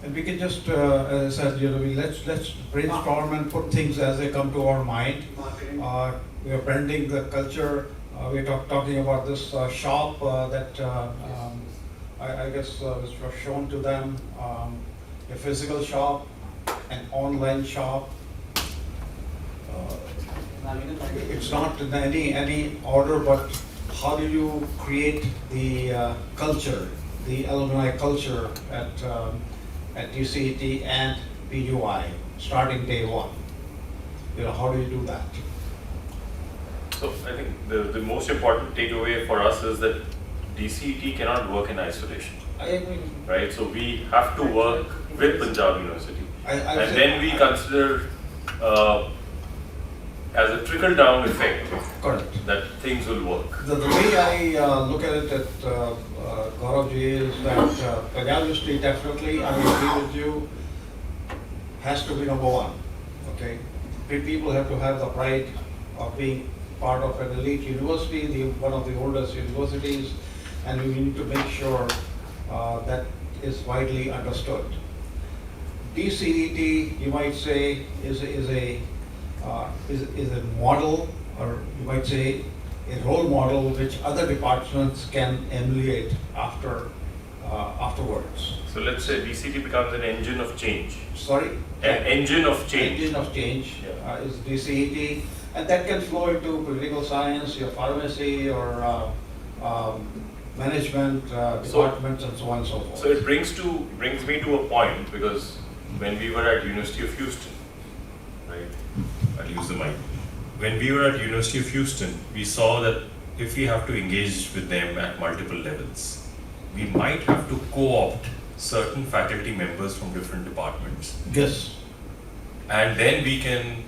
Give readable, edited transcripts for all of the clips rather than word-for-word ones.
And we can just, as I said, let's brainstorm and put things as they come to our mind. We are branding the culture. We're talking about this shop that I guess was shown to them, a physical shop, an online shop. It's not in any order, but how do you create the culture, the alumni culture at DCET and PUI starting day one? How do you do that? So I think the most important takeaway for us is that DCET cannot work in isolation. I agree. Right? So we have to work with Punjab University. And then we consider as a trickle-down effect. Correct. That things will work. The way I look at it at Gauravji is that Panjab University definitely, I agree with you, has to be number one. Okay, people have to have the pride of being part of an elite university, one of the oldest universities, and we need to make sure that is widely understood. DCET, you might say, is a model, or you might say a role model which other departments can emulate afterwards. So let's say DCET becomes an engine of change. Sorry? An engine of change. Engine of change is DCET, and that can flow into political science, your pharmacy, or management departments, and so on and so forth. So it brings me to a point, because when we were at University of Houston, right? I'll use the mic. When we were at University of Houston, we saw that if we have to engage with them at multiple levels, we might have to co-opt certain faculty members from different departments. Yes. And then we can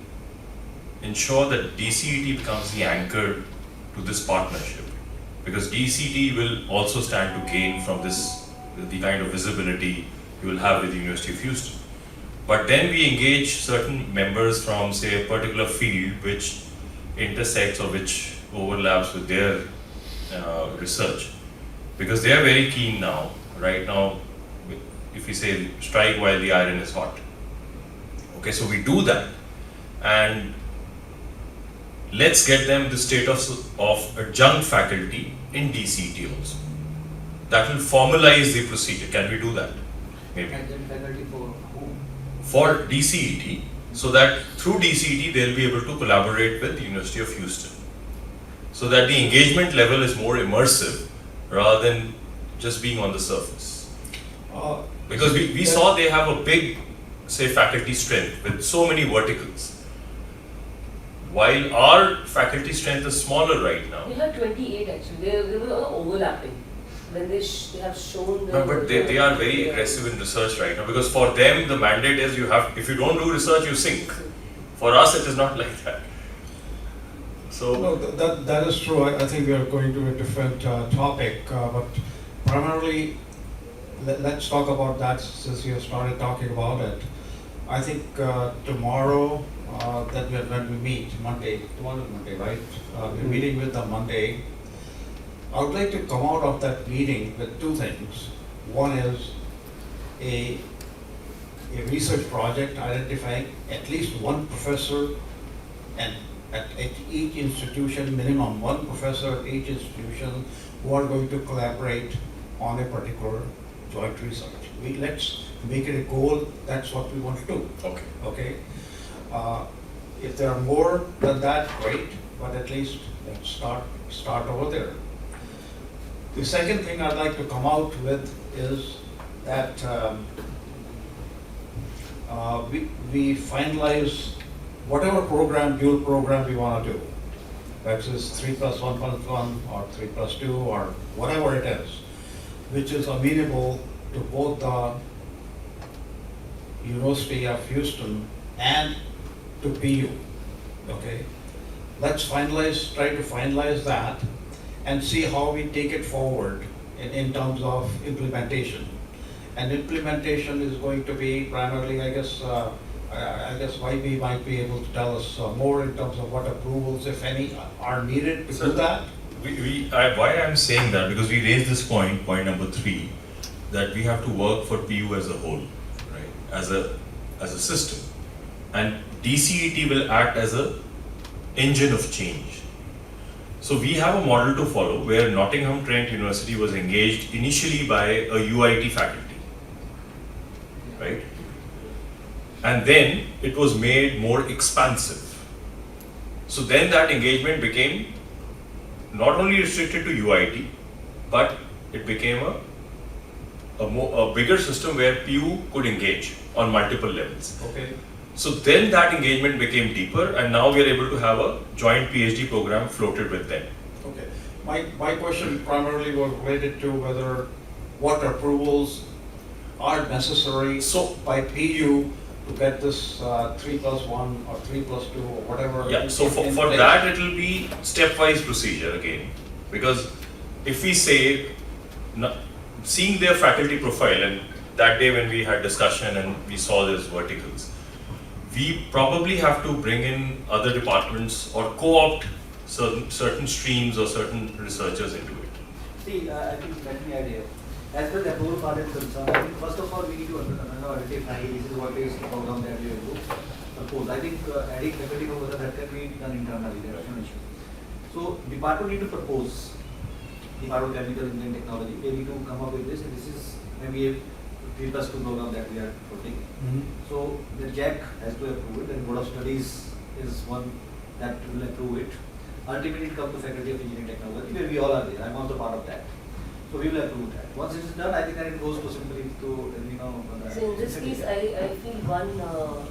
ensure that DCET becomes the anchor to this partnership, because DCET will also stand to gain from this, the kind of visibility you will have with the University of Houston. But then we engage certain members from, say, a particular field which intersects or which overlaps with their research, because they are very keen now. Right now, if we say strike while the iron is hot. Okay, so we do that, and let's get them the status of adjunct faculty in DCET also. That will formalize the procedure. Can we do that? Maybe. Adjunct faculty for whom? For DCET, so that through DCET they'll be able to collaborate with the University of Houston, so that the engagement level is more immersive rather than just being on the surface. Because we saw they have a big, say, faculty strength with so many verticals, while our faculty strength is smaller right now. They had 28 actually. They were overlapping. When they have shown the... But they are very aggressive in research right now, because for them the mandate is if you don't do research, you sink. For us it is not like that. So No, that is true. I think we are going to a different topic, but primarily let's talk about that since you have started talking about it. I think tomorrow when we meet, Monday, tomorrow is Monday, right? We're meeting with them Monday. I would like to come out of that meeting with two things. One is a research project identifying at least one professor, and at each institution, minimum one professor at each institution, who are going to collaborate on a particular joint research. Let's make it a goal. That's what we want to do. okay. Okay. If there are more than that, great. But at least let's start over there. The second thing I'd like to come out with is that we finalize whatever dual program we want to do. That is 3+1+1 or 3+2 or whatever it is, which is amenable to both the University of Houston and to PU. Okay, let's try to finalize that and see how we take it forward in terms of implementation. And implementation is going to be primarily, I guess YB might be able to tell us more in terms of what approvals, if any, are needed to do that. Why I'm saying that, because we raised this point number 3, that we have to work for PU as a whole, as a system, and DCET will act as a engine of change. So we have a model to follow where Nottingham Trent University was engaged initially by a UIT faculty, right? And then it was made more expansive. So then that engagement became not only restricted to UIT, but it became a bigger system where PU could engage on multiple levels. Okay. So then that engagement became deeper, and now we are able to have a joint PhD program floated with them. Okay. My question primarily was related to whether what approvals are necessary by PU to get this 3+1 or 3+2 or whatever. Yeah, so for place. that it will be stepwise procedure again, because if we say, seeing their faculty profile, and that day when we had discussion and we saw these verticals, we probably have to bring in other departments or co-opt certain streams or certain researchers into it. See, I think let me add here. As per the approval part is concerned, I think first of all we need to identify this is what is the program that we will do. Suppose I think adding faculty over that can be done internally, there is no issue. So department need to propose, Department of Chemical Engineering Technology, they need to come up with this, and this is maybe a 3+2 program that we are putting. So the JAC has to approve it, and Board of Studies is one that will approve it. Ultimately it comes to Faculty of Engineering Technology, where we all are there. I am also part of that. So we will approve that. Once it is done, I think that it goes to simply to So in this case, I feel one,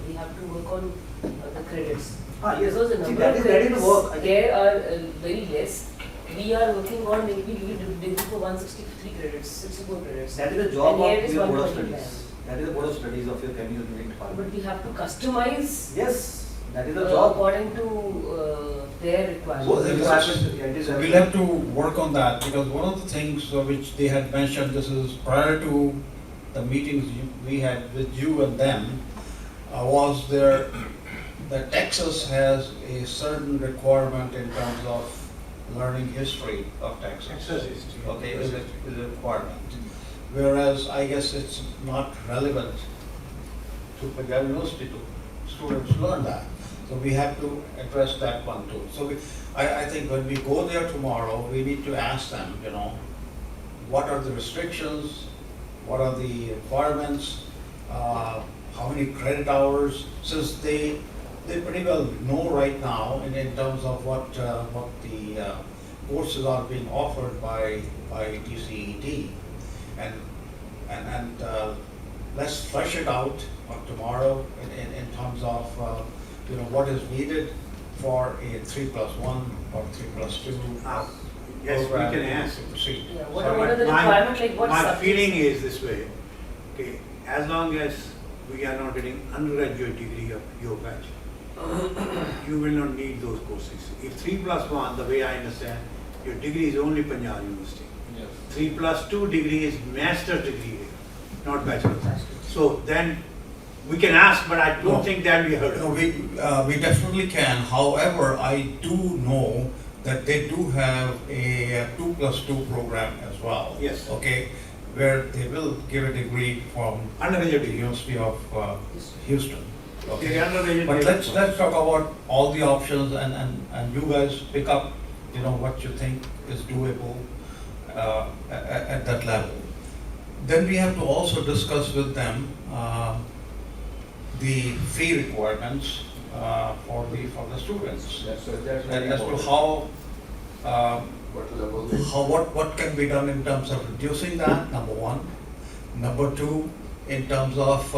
we have to work on the credits. Yes. Because the See, number that of is ready to credits work. there are very less. We are working on maybe degree for 163 credits, 64 credits. That is the job And here it of is your Board of 125. Studies. That is the Board of Studies of your Chemical Engineering But Department. we have to customize Yes, that is the job. according to their requirements. So it is So we'll have to work on that, because one of the things which they had mentioned, this is prior to the meetings we had with you and them, was that Texas has a certain requirement in terms of learning history of Texas. Okay, is a requirement. Whereas I guess it's not relevant to Panjab University to students learn that. So we have to address that one too. So I think when we go there tomorrow, we need to ask them, what are the restrictions, what are the requirements, how many credit hours, since they pretty well know right now in terms of what the courses are being offered by DCET, and let's flesh it out tomorrow in terms of what is needed for a 3+1 or 3+2. Yes, we program can to ask. proceed. Yeah, what are the requirements, like what My subjects? feeling is this way, okay, as long as we are not getting undergraduate degree of your batch, you will not need those courses. If 3+1, the way I understand, your degree is only Panjab University. 3+2 degree is master's degree, not bachelor's. So then we can ask, but I don't think that we heard No, of. we definitely can. However, I do know that they do have a 2+2 program as well. Yes. Okay, where they will give a degree from Undergraduate the degree. University of Houston. Okay, Okay. undergraduate But degree. let's talk about all the options, and you guys pick up, what you think is doable at that level. Then we have to also discuss with them the fee requirements for the students, and as to what can be done in terms of reducing that, number one. Number two, in terms of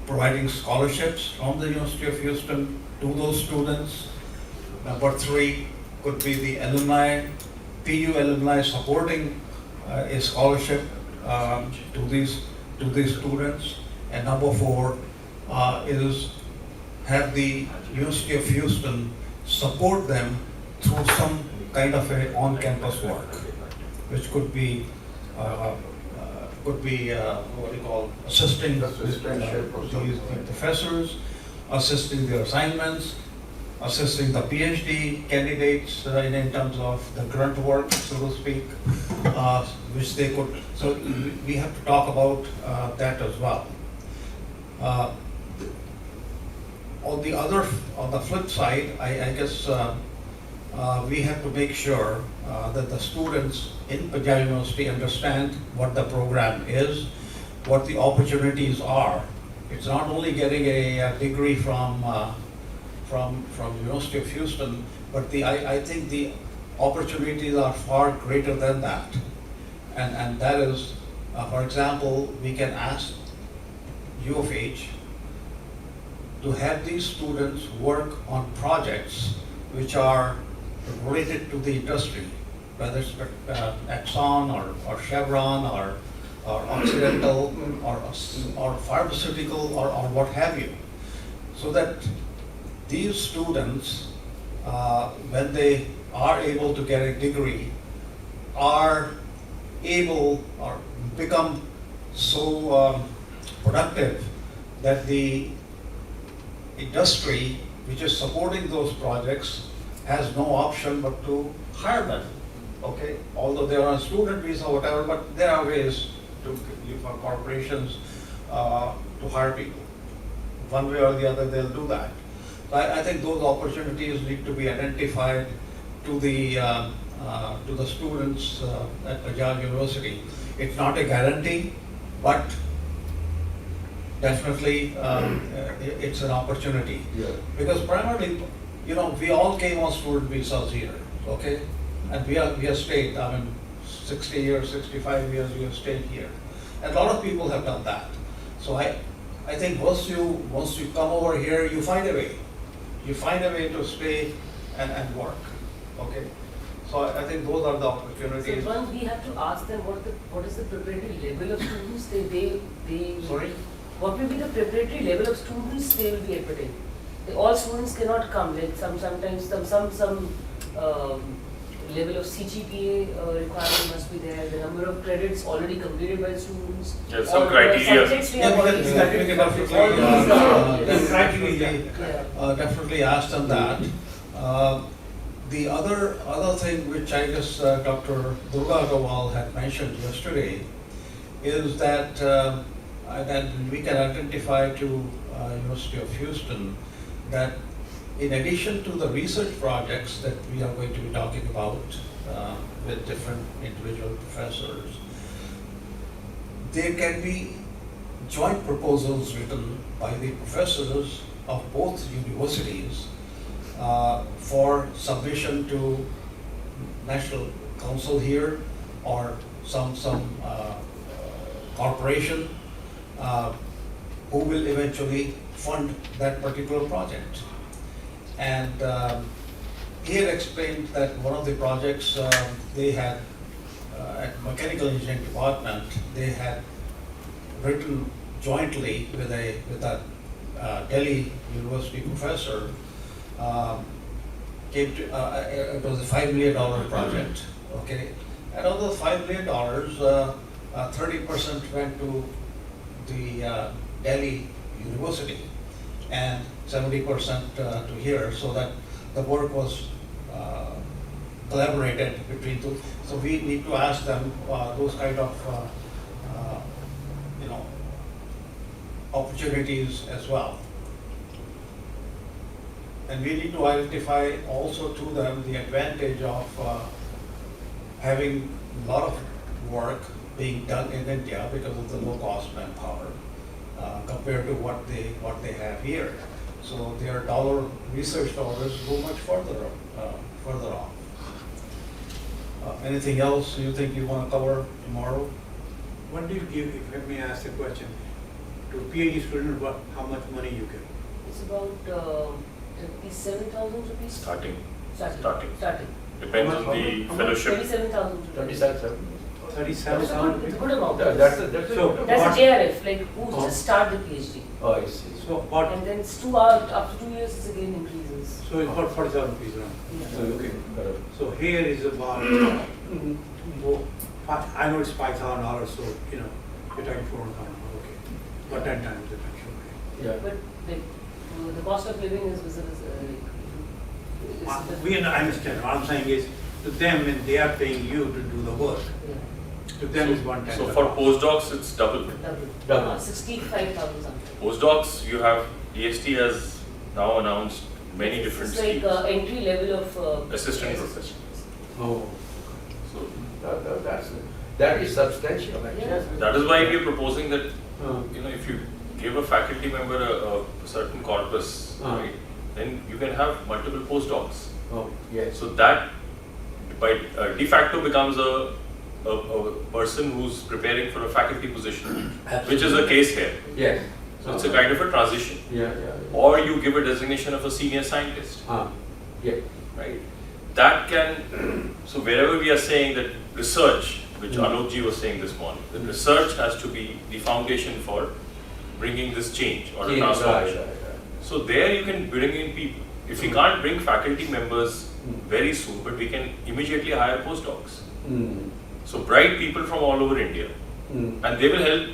providing scholarships from the University of Houston to those students. Number three could be the alumni, PU alumni supporting a scholarship to these students. And number four is have the University of Houston support them through some kind of a on-campus work, which could be what do you call, assisting the professors, assisting their assignments, assisting the PhD candidates in terms of the grunt work, so to speak, which they could. So we have to talk about that as well. Uh, On the flip side, I guess we have to make sure that the students in Panjab University understand what the program is, what the opportunities are. It's not only getting a degree from University of Houston, but I think the opportunities are far greater than that. And that is, for example, we can ask U of H to have these students work on projects which are related to the industry, whether it's Exxon or Chevron or Occidental or pharmaceutical or what have you. So that these students, when they are able to get a degree, are able or become so productive that the industry which is supporting those projects has no option but to hire them. Okay, although they are on student visa or whatever, but there are ways for corporations to hire people. One way or the other, they'll do that. So I think those opportunities need to be identified to the students at Panjab University. It's not a guarantee, but definitely it's an opportunity. Yeah. Because primarily, we all came on student visas here, okay? And we have stayed, 60 years, 65 years, we have stayed here. And a lot of people have done that. So I think once you come over here, you find a way. You find a way to stay and work, okay? So I think those are the opportunities. So once we have to ask them what is the preparatory level of students they Sorry? What will be the preparatory level of students they will be admitting? All students cannot come. Like sometimes some level of CGPA requirement must be there. The number of credits already completed by the students. There's some or criteria. subjects we Yeah, have we already can studied. definitely ask them that. The other thing which I guess Dr. Durga Agarwal had mentioned yesterday is that we can identify to University of Houston that in addition to the research projects that we are going to be talking about with different individual professors, there can be joint proposals written by the professors of both universities for submission to National Council here or some corporation who will eventually fund that particular project. And he had explained that one of the projects they had at Mechanical Engineering Department, they had written jointly with a Delhi University professor. It was a $5 million project, okay? And of the $5 million, 30% went to the Delhi University and 70% to here, so that the work was collaborated between two. So we need to ask them those kind of opportunities as well. And we need to identify also to them the advantage of having a lot of work being done in India because of the low cost manpower compared to what they have here. So their research dollars go much further off. Anything else you think you want to cover tomorrow? What do you give, if let me ask a question, to PhD student, how much money you give? It's about 37,000 rupees. Starting. Starting. Depends on the fellowship. 27,000 rupees. 37. 37,000 It's a rupees? good amount. That's So That's what- a JRF, like who just start the PhD. Oh, I see. So what, And then it's 2 hours, after 2 years, it again increases. so it's about 40,000 rupees around. So, okay, correct. So here is about, I know it's $5,000, so, you're talking $400,000, okay. But 10 times the tax, okay. Yeah. But like, the cost of living is I understand, what I'm saying is, to them, when they are paying you to do the work, yeah. To them is 1/10. So for postdocs, it's double. Double. 65,000 something. Postdocs, you have DST has now announced many different It's like schemes. entry level of Assistant yes. professor. Oh, So that is substantial actually. Yes. that is why we are proposing that, Uh, if you give a faculty member a certain corpus, right, then you can have multiple postdocs. Oh, yes. So that by de facto becomes a person who's preparing for a faculty position, which is a case here. Yes. So it's a kind of a transition. Yeah. Or you give a designation of a senior scientist, Yeah. right? That can, so wherever we are saying that research, which Alokji was saying this morning, that research has to be the foundation for bringing this change or a Yeah, transformation. right. So there you can bring in people. If we can't bring faculty members very soon, but we can immediately hire postdocs. Mm. So bright people from all over India, Mm. and they will help.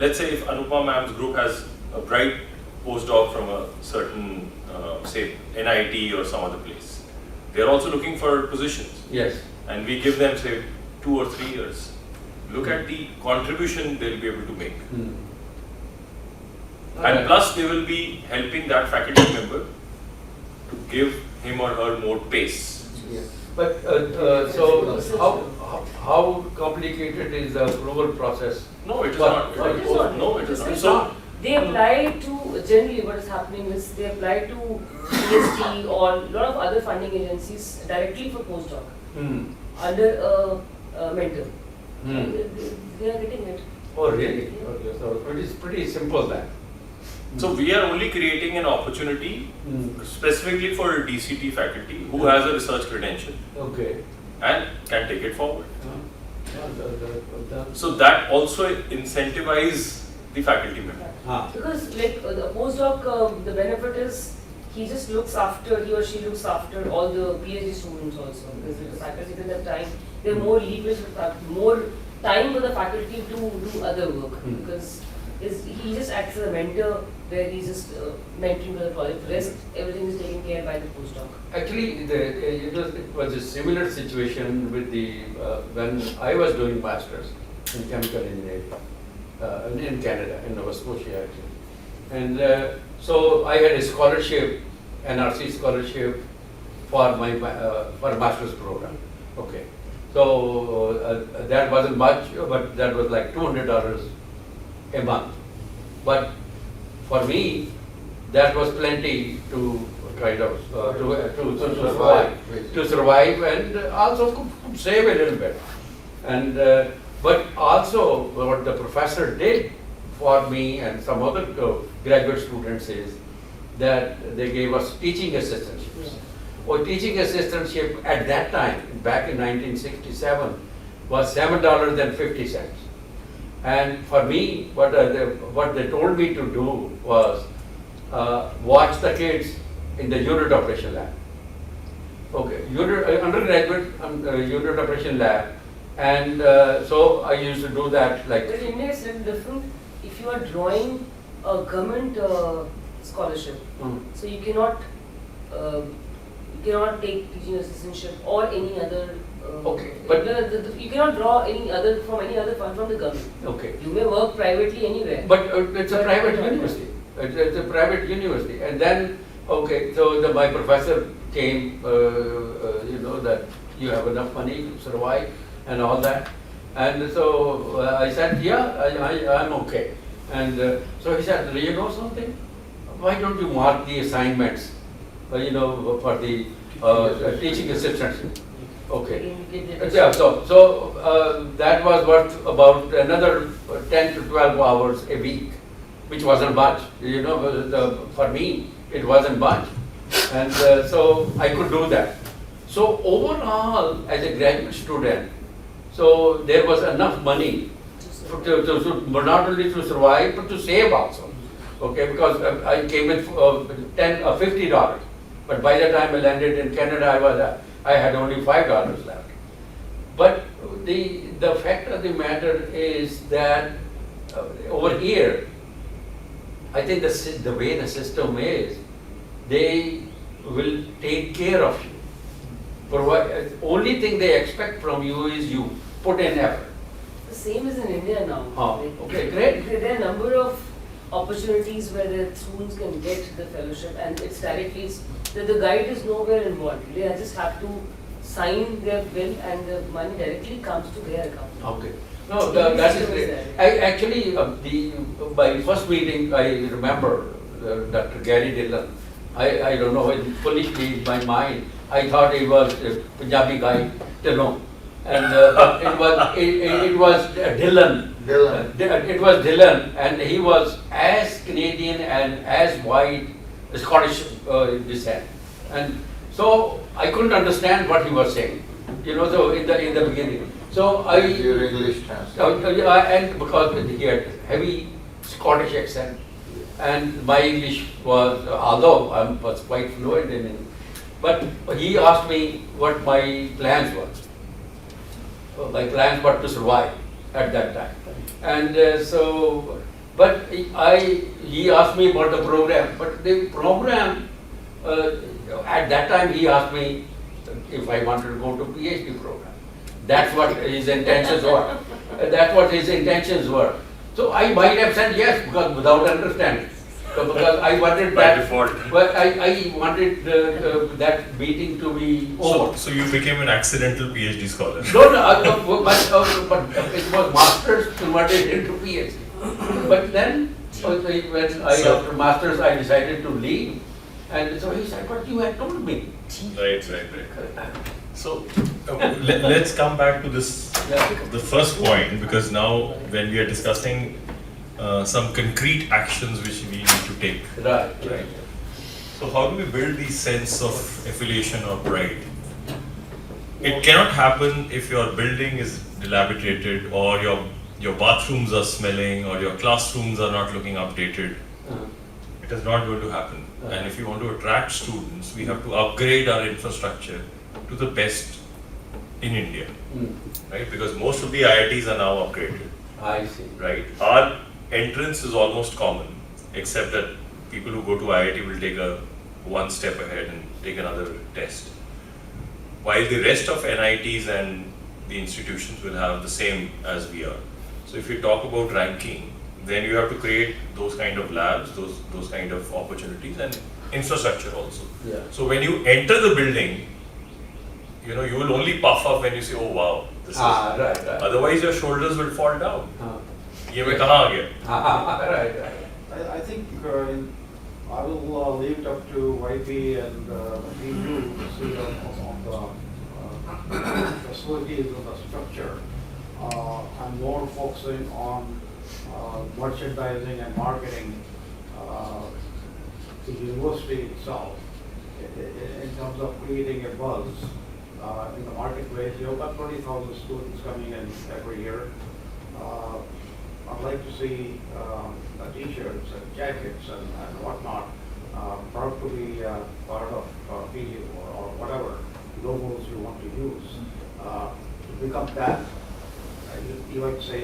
Let's say if Anupa ma'am's group has a bright postdoc from a certain, say NIT or some other place, they are also looking for positions, Yes. and we give them say 2 or 3 years. Look at the contribution they'll be able to make, Mm. and plus they will be helping that faculty member to give him or her more pace. Yeah. But so how complicated is the approval process? No, it is But- not. but It is not. No, it is not. It's So not. They apply to, generally what is happening is they apply to DST or a lot of other funding agencies directly for postdoc Hmm. under a mentor. Hmm. And they are getting it. Oh, really? Okay, so it is pretty simple then. So we are only creating an opportunity Hmm. specifically for DCT faculty who has a research credential Okay. and can take it forward. Uh, So that also incentivize the faculty member. Because like the postdoc, the benefit is he just he or she looks after all the PhD students also. Because the faculty doesn't have time, they have more leverage, more time for the faculty to do other work. Hmm. Because he just acts as a mentor where he's just mentoring the project. Rest, everything is taken care by the postdoc. Actually, it was a similar situation with the when I was doing masters in chemical engineering in Canada, in Nova Scotia actually, and so I had a scholarship, NRC scholarship for my for master's program. Okay, so that wasn't much, but that was like $200 a month. But for me, that was plenty to kind of to survive and also could save a little bit. And but also what the professor did for me and some other graduate students is that they gave us teaching assistantships. Or teaching assistantship at that time, back in 1967, was $7.50. And for me, what they told me to do was watch the kids in the unit operation lab. Okay, undergraduate unit operation lab, and so I used to do that like. But in India it's a little different. If you are drawing a government scholarship, so you cannot take teaching assistantship or any other. Okay, but- you cannot draw any other fund from the government. Okay. You may work privately anywhere. But it's a private university. It's a private university. And then, okay, so my professor came, that you have enough money to survive and all that. And so I said, yeah, I'm okay. And so he said, you know something? Why don't you mark the assignments, for the teaching assistants? Okay. Yeah, so that was worth about another 10 to 12 hours a week, which wasn't much. For me, it wasn't much. And so I could do that. So overall, as a graduate student, so there was enough money not only to survive, but to save also. Okay, because I came with $50. But by the time I landed in Canada, I had only $5 left. But the fact of the matter is that over here, I think the way the system is, they will take care of you. Only thing they expect from you is you put in effort. the same as in India now. Oh, Like, okay, great. There are a number of opportunities where the students can get the fellowship, and it's directly, the guide is nowhere involved. They just have to sign their bill and the money directly comes to their account. Okay. No, that is great. I actually, my first meeting, I remember Dr. Gary Dillon. I don't know, foolishly in my mind, I thought he was a Punjabi guy, Dillon. And it was Dillon. It was Dillon, and he was as Canadian and as white, Scottish descent. And so I couldn't understand what he was saying, so in the beginning. So Your English translation. and because he had heavy Scottish accent, and my English was, although I was quite fluent in it, but he asked me what my plans were. My plans were to survive at that time. And but he asked me about the program, but the program, at that time he asked me if I wanted to go to PhD program. That's what his intentions were. That's what his intentions were. So I might have said yes, because without understanding. So because I wanted By that, default. but I wanted that meeting to be over. So you became an accidental PhD scholar. No, but it was masters converted into PhD. But then, when after masters, I decided to leave. And so he said, but you had told me. Right. So let's come back to this, the first point, because now when we are discussing some concrete actions which we need to take. Right. So how do we build the sense of affiliation or pride? It cannot happen if your building is dilapidated, or your bathrooms are smelling, or your classrooms are not looking updated. It is not going to happen. And if you want to attract students, we have to upgrade our infrastructure to the best in India, right? Because most of the IITs are now upgraded, I see. right? Our entrance is almost common, except that people who go to IIT will take one step ahead and take another test. While the rest of NITs and the institutions will have the same as we are. So if you talk about ranking, then you have to create those kind of labs, those kind of opportunities, and infrastructure also. Yeah. So when you enter the building, you will only puff up when you say, oh wow, this is. Right. Otherwise your shoulders will fall down. ये मैं कहाँ आ गया? Right. I think I will leave it up to YP and EU to see on the facilities of the structure. I'm more focusing on merchandising and marketing the university itself in terms of creating a buzz in the marketplace. You've got 20,000 students coming in every year. I'd like to see t-shirts and jackets and whatnot, proud to be part of PU or whatever logos you want to use. To become that, you might say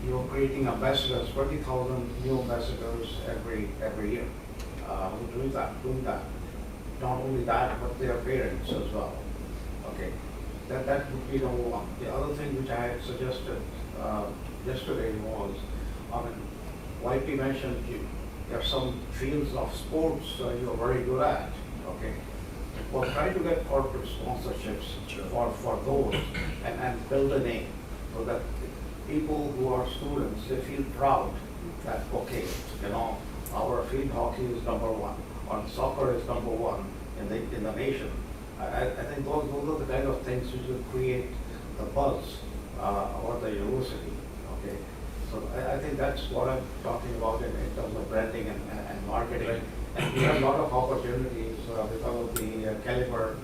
you're creating ambassadors, 20,000 new ambassadors every year. We're doing that. Not only that, but their parents as well. Okay, that would be number one. The other thing which I had suggested yesterday was, YP mentioned you have some fields of sports you're very good at. Okay, well, try to get corporate sponsorships for those and build a name so that people who are students, they feel proud that, okay, our field hockey is number one, or soccer is number one in the nation. I think those are the kind of things which will create the buzz about the university. Okay, so I think that's what I'm talking about in terms of branding and marketing. Right. And we have a lot of opportunities because of the caliber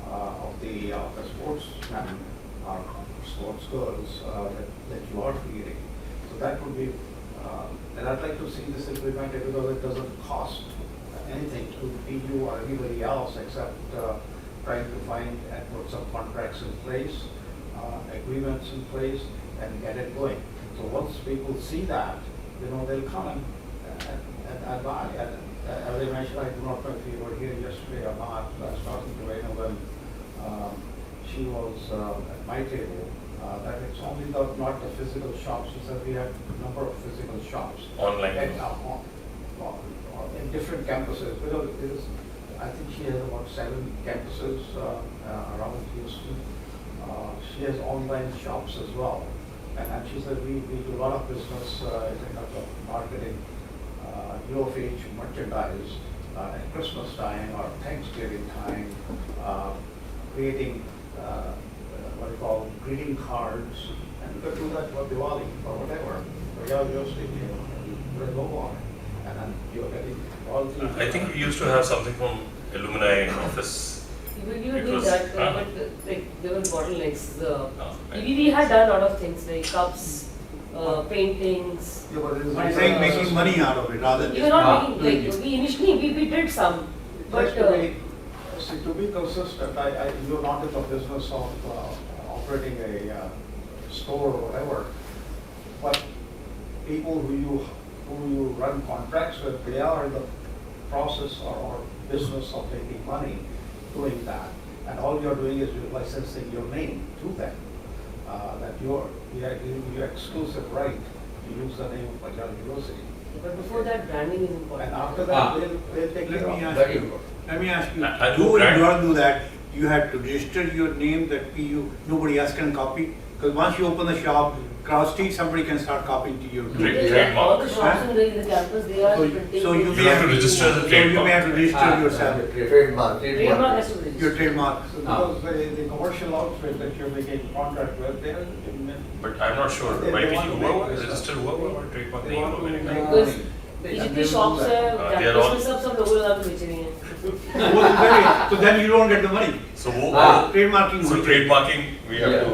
of the sportsmen, sports girls that you are creating. So that would be, and I'd like to see this implemented because it doesn't cost anything to PU or anybody else except trying to find and put some contracts in place, agreements in place, and get it going. So once people see that, they'll come and buy. And as I mentioned, I do not know if you were here yesterday or not. I was talking to Rena when she was at my table. that it's only not the physical shops, she said we had a number of physical shops. Online. And, in different campuses, because it is, I think she has about 7 campuses around Houston. She has online shops as well. And she said we do a lot of business in terms of marketing, U of H merchandise at Christmas time or Thanksgiving time, creating what you call greeting cards, and you could do that for Diwali or whatever. For your university, you put a logo on it, and then you're getting all these. I think we used to have something from alumni office. We were It doing was- that, huh? but like there were bottlenecks. Right. We had done a lot of things like cups, paintings. Yeah, but it is I'm saying making money out of it rather than We were just. not making, like, we initially, we did some, but, To be consistent, you're not in the business of operating a store or whatever, but people who you run contracts with, they are in the process or business of making money doing that. And all you're doing is you're licensing your name to them, that you have your exclusive right to use the name of Panjab University. but before that, branding is important. And after Ah. that, they'll take Let care me of ask it. you, let me ask you, I who do would brand- not do that? You had to register your name that nobody else can copy? Because once you open the shop, cross street, somebody can start copying to you. Trade- They- trademark. All the shops in the campus, they are So you- printing. so you You have to register the So you trademark. may have to register yourself, Trademark. Trademark has to be your registered. trademark. So because the commercial outfit that you're making contract with, they're But I'm not sure. They- Why they can want you to make whoever this register whoever trademark they name want of to anything? make Because money. ये And जितनी they will shops do है, that. they are campus all- में सब लोगों लगा के बेच रही हैं. So then you don't get the money. So Trademarking. so will- trademarking we have Yeah. to.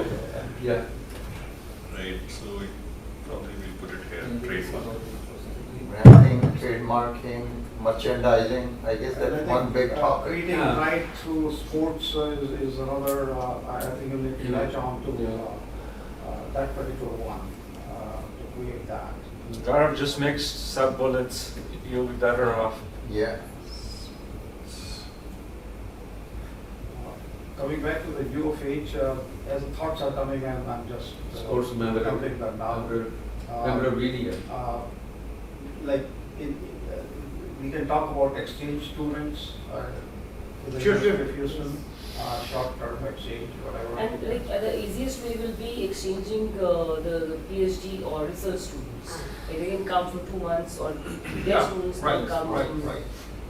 Yeah. Right. So we probably will put it here. Trademark. Branding, trademarking, merchandising, I guess And I that's think, one big topic. Creating Yeah. right through sports is another, I think you need to latch on to that particular one, to create that. Gaurav, just mix sub-bullets, you'll be better off. Yeah. Coming back to the U of H, as the thoughts are coming in, I'm just Sports memorabilia. counting them down. Memorabilia. Like, we can talk about exchange students, with the Sure, sure. University of Houston, short-term exchange, whatever. And like the easiest way will be exchanging the PhD or research students. Like they can come for 2 months or their students can come. Right.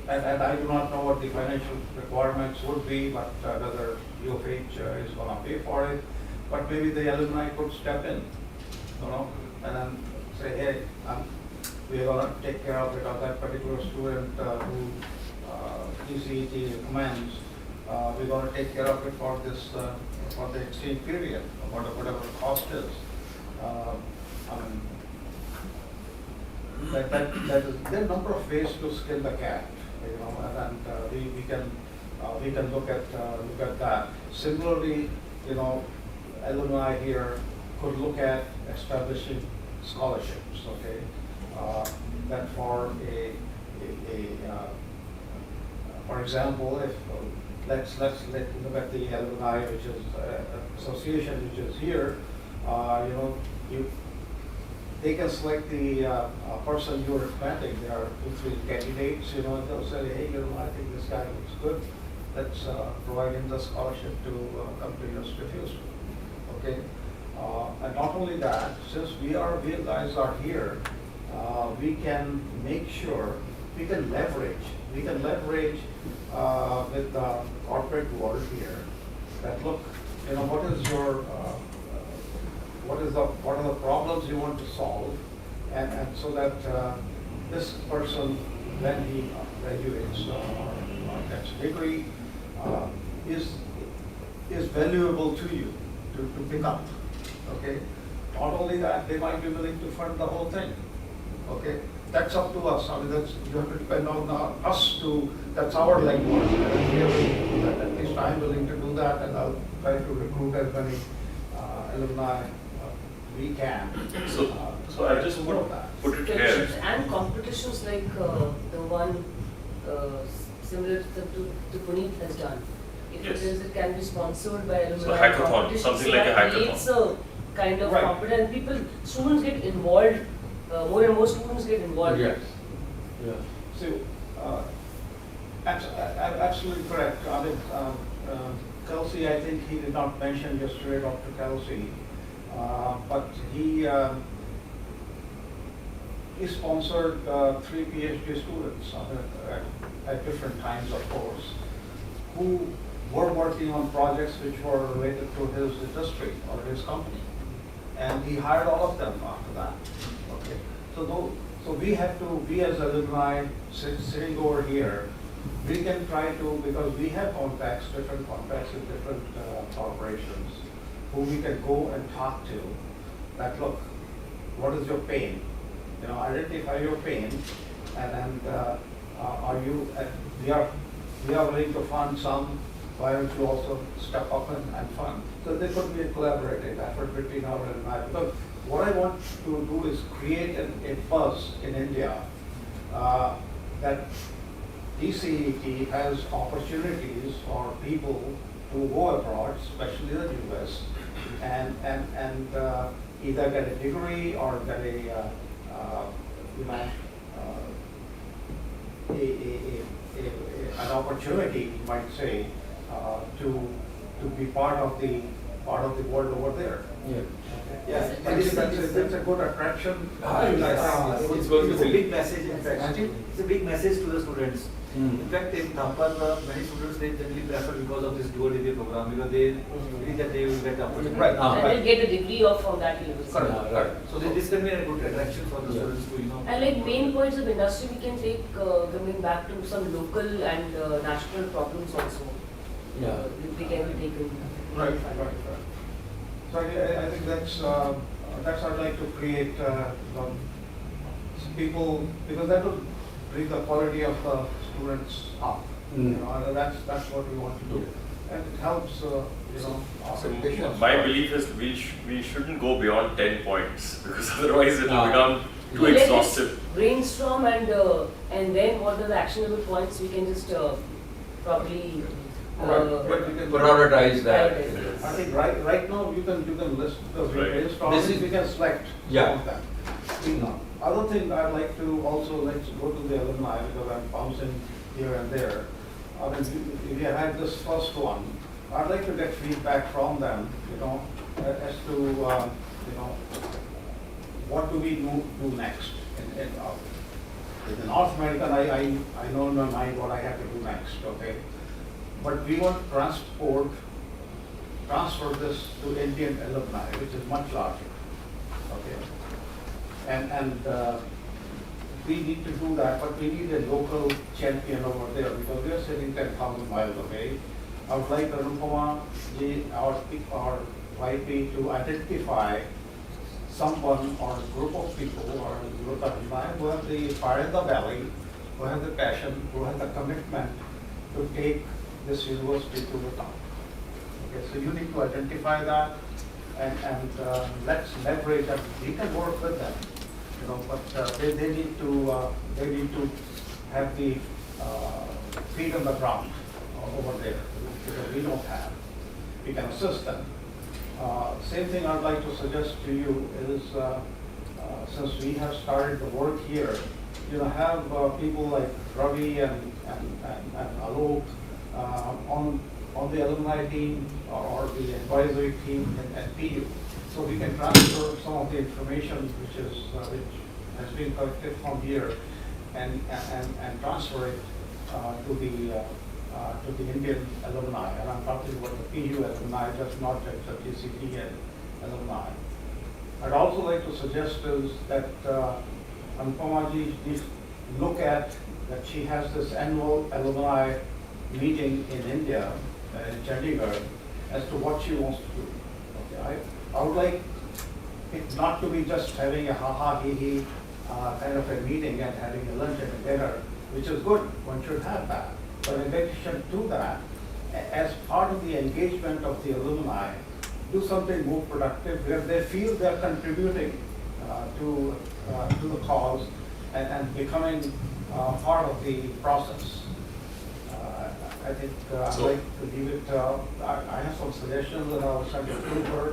And I do not know what the financial requirements would be, but whether U of H is gonna pay for it. But maybe the alumni could step in, and then say, hey, we're gonna take care of it, or that particular student who DCET recommends, we're gonna take care of it for this, for the exchange period, or whatever the cost is. That is, there are a number of ways to skin the cat, and we can look at that. Similarly, alumni here could look at establishing scholarships, okay? That for for example, if, let's look at the alumni, which is association, which is here, they can select the person you're recommending. There are 2-3 candidates, and they'll say, hey, I think this guy looks good. Let's provide him the scholarship to come to University of Houston. Okay, and not only that, since we guys are here, we can make sure we can leverage with the corporate world here. That look, what are the problems you want to solve, and so that this person, when he graduates or gets a degree, is valuable to you to pick up. Okay, not only that, they might be willing to fund the whole thing. Okay, that's up to us. I mean, you have to depend on us to. That's our legwork. And we have to do that. At least I'm willing to do that, and I'll try to recruit as many alumni we can. So I just put it here. Fellowships and competitions like the one similar to Puneet has done. If Yes. it is, it can be sponsored by alumni. So hackathon, competition, something so like a that hackathon. creates a kind of Right. competence. People, students get involved. More and more students get involved. Yes. Yeah. So, absolutely correct. I mean, Kelsey, I think he did not mention yesterday, Dr. Kelsey, but he sponsored 3 PhD students at different times, of course, who were working on projects which were related to his industry or his company. And he hired all of them after that. Okay. So we have to, we as alumni sitting over here, we can try to, because we have contacts, different contacts in different corporations, who we can go and talk to, that look, what is your pain? You know, identify your pain, and are you, we are willing to fund some, why don't you also step up and fund? So there could be a collaborative effort between our alumni, because what I want to do is create a buzz in India that DCET has opportunities for people to go abroad, especially the US, and either get a degree or get an opportunity, you might say, to be part of the world over there. Yeah. Yeah, That's a good attraction. It's a big message, in fact. Magic? It's a big message to the students. Mm. In fact, in Thampan, many students they generally prefer because of this dual degree program, because they believe that they will get the opportunity. Right. And they'll get a degree from that university. Correct. Right. So this can be a good attraction for the Yeah. students to, you know. And like main points of industry, we can take coming back to some local and national problems also. Yeah. They can be taken. Right. So I think that's I'd like to create people, because that will bring the quality of the students up. You know, and that's what we want to do, and it helps our So ambitions. my belief is we shouldn't go beyond 10 points because otherwise it will No. become too Let us exhaustive. brainstorm and then what are the actionable points we can just probably But we can Prioritize that. prioritize. I think right now you can list, because we Right. brainstorming, we can select some Yeah. of them. Other thing I'd like to also, let's go to the alumni, because I'm bouncing here and there. I mean, we had this first one, I'd like to get feedback from them, as to, what do we do next? In North America, I know in my mind what I have to do next, okay? But we want to transfer this to Indian alumni, which is much larger, okay? And we need to do that, but we need a local champion over there, because we are sitting 10,000 miles away. I would like Anupama ji, our YP, to identify someone or a group of people or a group of alumni who have the fire in the belly, who have the passion, who have the commitment to take this university to the top. Okay, so you need to identify that, and let's leverage that. We can work with them, but they need to have the feet on the ground over there, because we don't have. We can assist them. Same thing I'd like to suggest to you is, since we have started the work here, have people like Ravi and Alok on the alumni team or the advisory team at PU. So we can transfer some of the information which has been collected from here and transfer it to the Indian alumni. And I'm talking about the PU alumni, just not just the DCT alumni. I'd also like to suggest is that Anupamaji needs to look at that she has this annual alumni meeting in India, in Chandigarh, as to what she wants to do. Okay, I would like it not to be just having a ha-ha, he-he kind of a meeting and having a lunch and a dinner, which is good, one should have that. But in addition to that, as part of the engagement of the alumni, do something more productive where they feel they're contributing to the cause and becoming part of the process. I think I'd So- like to leave it, I have some suggestions that I'll send to her.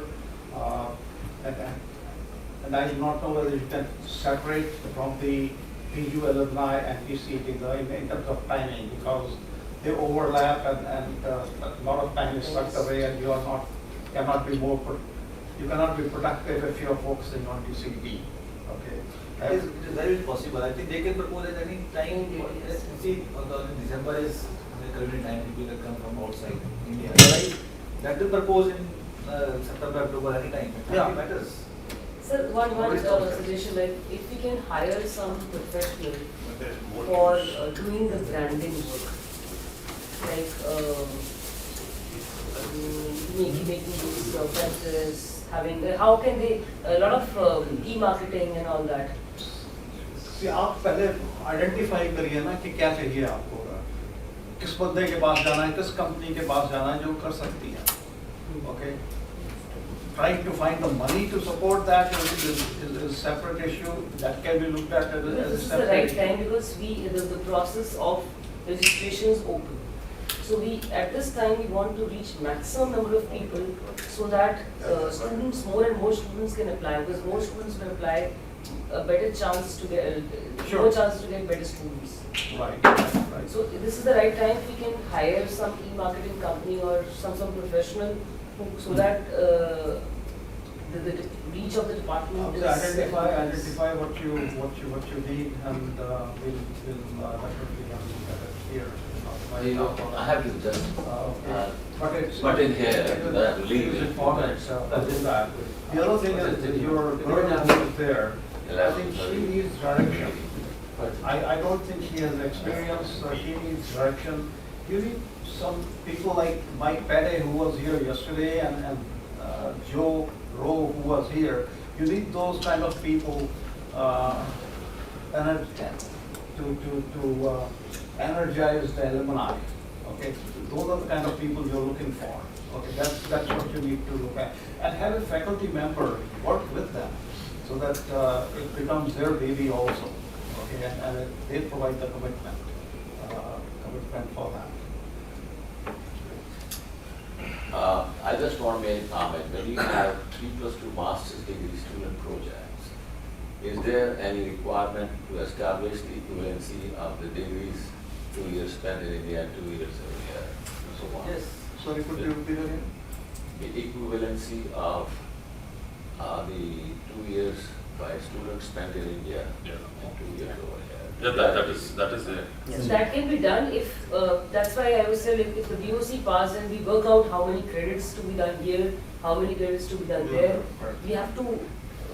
And I do not know whether you can separate from the PU alumni and PCT in terms of timing, because they overlap and a lot of time is sucked away and you are not, cannot be more, you cannot be productive if you are focusing on DCT. Okay. It is very possible. I think they can propose at any time. See, December is the current time people that come from outside India. Right? That will propose in September, October, any time. Yeah. It matters. Sir, one suggestion, like if we can hire some professional for doing the branding work, like making these branches, having, how can they, a lot of e-marketing and all that. कि आप पहले identify करिए ना कि क्या चाहिए आपको, किस बंदे के पास जाना है, किस कंपनी के पास जाना है जो कर सकती है. Okay. Trying to find the money to support that is a separate issue that can be looked at as a This is the separate right issue. time because the process of registration is open. So we, at this time, we want to reach maximum number of people so that students, more and more students can apply, because more students will apply, a better chance to get, Sure. more chances to get better students. Right, right. So this is the right time we can hire some e-marketing company or some professional who, so that the reach of the department is. Identify what you need, and we'll definitely have to look at it here. I have to just But it's. But in here, that leave It's it. important, to do that. The other thing is that your girl who is there, I think she needs direction. I don't think she has experience, she needs direction. You need some people like Mike Petty, who was here yesterday, and Joe Rowe, who was here. You need those kind of people, to energize the alumni. Okay, those are the kind of people you're looking for. Okay, that's what you need to look at. And have a faculty member work with them so that it becomes their baby also. Okay, and they provide the commitment for that. I just want to make a comment. When you have 3+2 master's degree student projects, is there any requirement to establish the equivalency of the degrees 2 years spent in India and 2 years over here, and so on? Yes. Sorry, could you repeat again? The equivalency of the 2 years by students spent in India Yeah. and 2 years over here. Yeah, that is there. So that can be done if, that's why I was saying, if the DOC pass and we work out how many credits to be done here, how many credits to be done there, we have to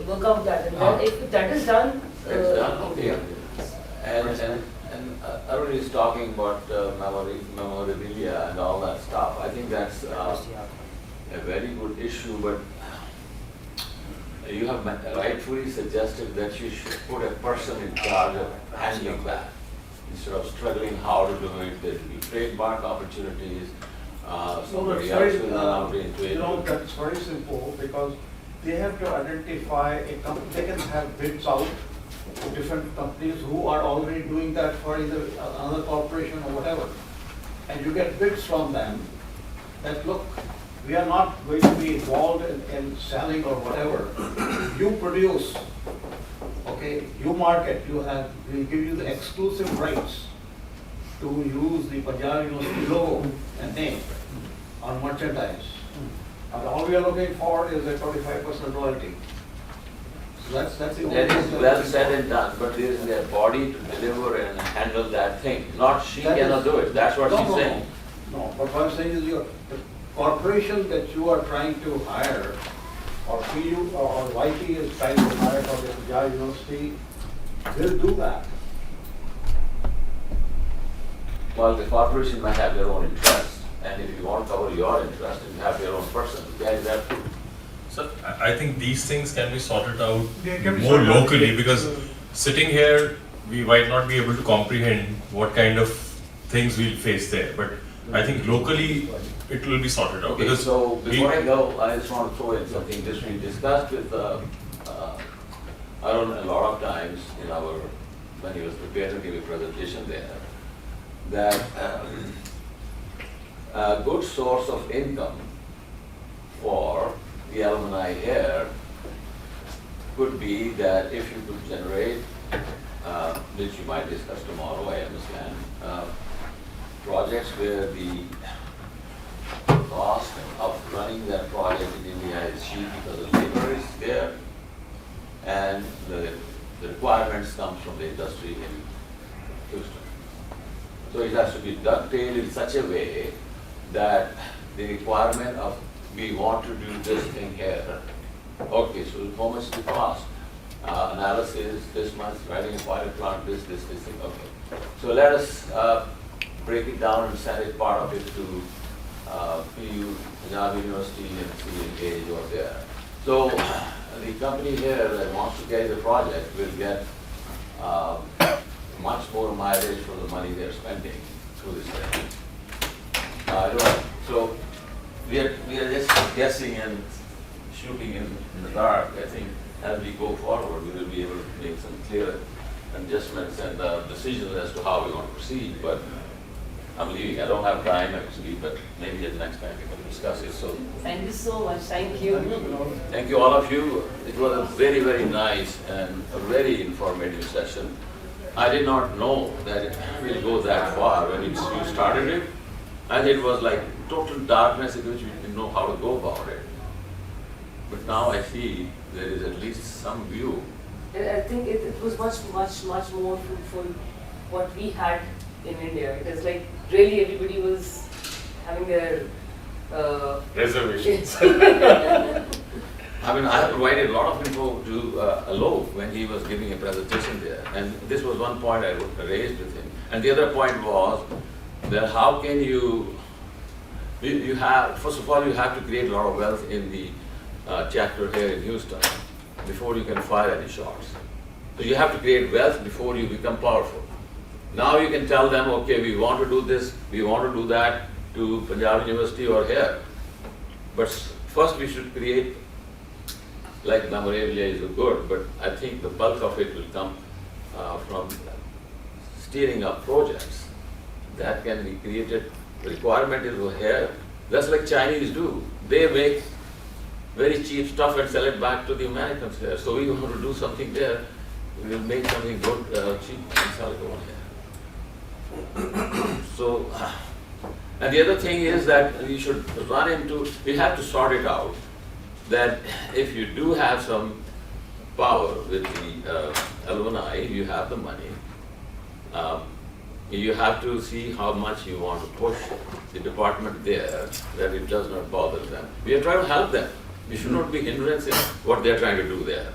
work out that. And then if that is done. It's done, okay. And Arun is talking about memorabilia and all that stuff. I think that's a very good issue, but you have rightfully suggested that you should put a person in charge of handling that. Instead of struggling how to do it, there will be trademark opportunities, somebody else will allow into it. You know, that's very simple, because they have to identify a company, they can have bids out to different companies who are already doing that for either another corporation or whatever. And you get bids from them that, look, we are not going to be involved in selling or whatever. You produce, okay, you market, we give you the exclusive rights to use the Panjab University logo and name on merchandise. And all we are looking for is a 25% royalty. So that's the only That is thing well said and done, but there is a body to deliver and handle that thing. Not she That is- cannot do it, that's what she's saying. No, but what I'm saying is the corporation that you are trying to hire, or PU or YT is trying to hire for the Panjab University, will do that. Well, the corporation might have their own interests, and if you want to cover your interest, you have your own person, then that too. So I think these things can be sorted out They can be more sorted out. locally, because sitting here, we might not be able to comprehend what kind of things we'll face there. But I think locally, it will be sorted out. Okay, Because so we- before I go, I just want to throw in something, this we discussed with Arun a lot of times in our, when he was prepared to give a presentation there, that a good source of income for the alumni here could be that if you could generate, which you might discuss tomorrow, I understand, projects where the cost of running that project in India is cheap because the labor is there and the requirements come from the industry in Houston. So it has to be dovetailed in such a way that the requirement of we want to do this thing here. Okay, so how much it cost? Analysis, this much, writing a pilot plant, this thing, okay. So let us break it down and send it part of it to PU, Panjab University and CNK over there. So the company here that wants to carry the project will get much more mileage for the money they're spending through this thing. So we are just guessing and shooting in the dark. I think as we go forward, we will be able to make some clear adjustments and decisions as to how we want to proceed. But I'm leaving. I don't have time actually, but maybe at the next time we can discuss it. So Thank you so much. Thank you. thank you all of you. It was a very, very nice and a very informative session. I did not know that it will go that far when you started it. And it was like total darkness in which we didn't know how to go about it. But now I see there is at least some view. I think it was much more fruitful what we had in India. It is like really everybody was having their Reservations. I mean, I have provided a lot of info to Alok when he was giving a presentation there. And this was one point I raised with him. And the other point was that how can you have, first of all, you have to create a lot of wealth in the chapter here in Houston before you can fire any shots. So you have to create wealth before you become powerful. Now you can tell them, okay, we want to do this, we want to do that to Panjab University or here. But first we should create, like memorabilia is good, but I think the bulk of it will come from steering up projects that can be created. The requirement is over here. That's like Chinese do. They make very cheap stuff and sell it back to the Americans here. So we want to do something there. We will make something good, cheap and sell it over here. So, and the other thing is that we should run into, we have to sort it out that if you do have some power with the alumni, you have the money, you have to see how much you want to push the department there, that it does not bother them. We are trying to help them. We should not be hindrance in what they are trying to do there.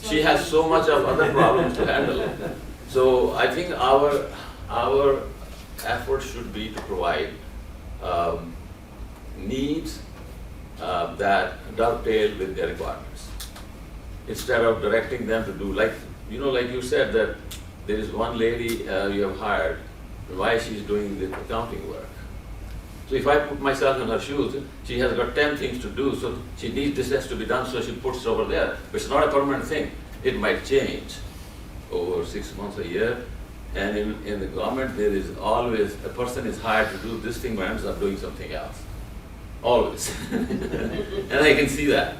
She has so much of other problems to handle. So I think our effort should be to provide needs that dovetail with their requirements. Instead of directing them to do, like you said, that there is one lady you have hired, why she's doing the accounting work. So if I put myself in her shoes, she has got 10 things to do, so she needs this has to be done, so she puts it over there. But it's not a permanent thing. It might change over 6 months, a year. And in the government, there is always, a person is hired to do this thing, but ends up doing something else. Always. And I can see that.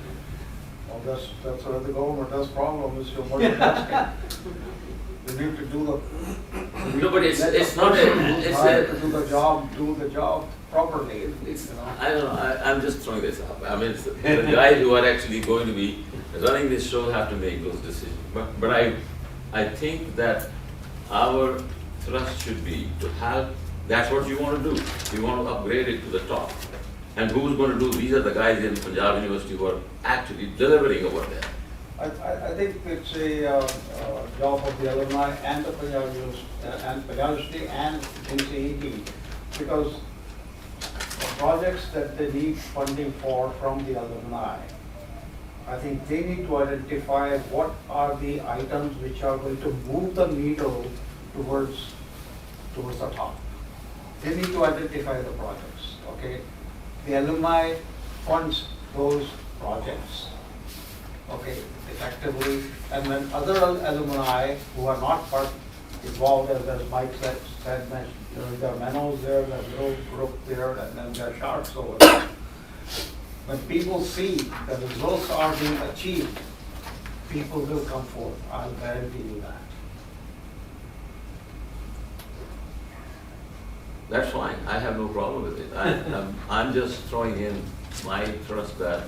Well, that's where the government has problem, is your multitasking. You need to do the. No, but it's not a, it's a, do the job properly. it's, you know. I don't know, I'm just throwing this up. I mean, it's the guys who are actually going to be running this show have to make those decisions. But I think that our thrust should be to help, that's what you want to do. You want to upgrade it to the top. And who's going to do, these are the guys in Panjab University who are actually delivering over there. I think it's a job of the alumni and the Panjab University and NCET, because the projects that they need funding for from the alumni, I think they need to identify what are the items which are going to move the needle towards the top. They need to identify the projects, okay? The alumni funds those projects, okay, effectively, and when other alumni who are not involved, as Mike said There are minnows there, there are little brook there, and then there are sharks over there. When people see that the results are being achieved, people will come forth. I'll guarantee you that. That's fine, I have no problem with it. I'm just throwing in my trust that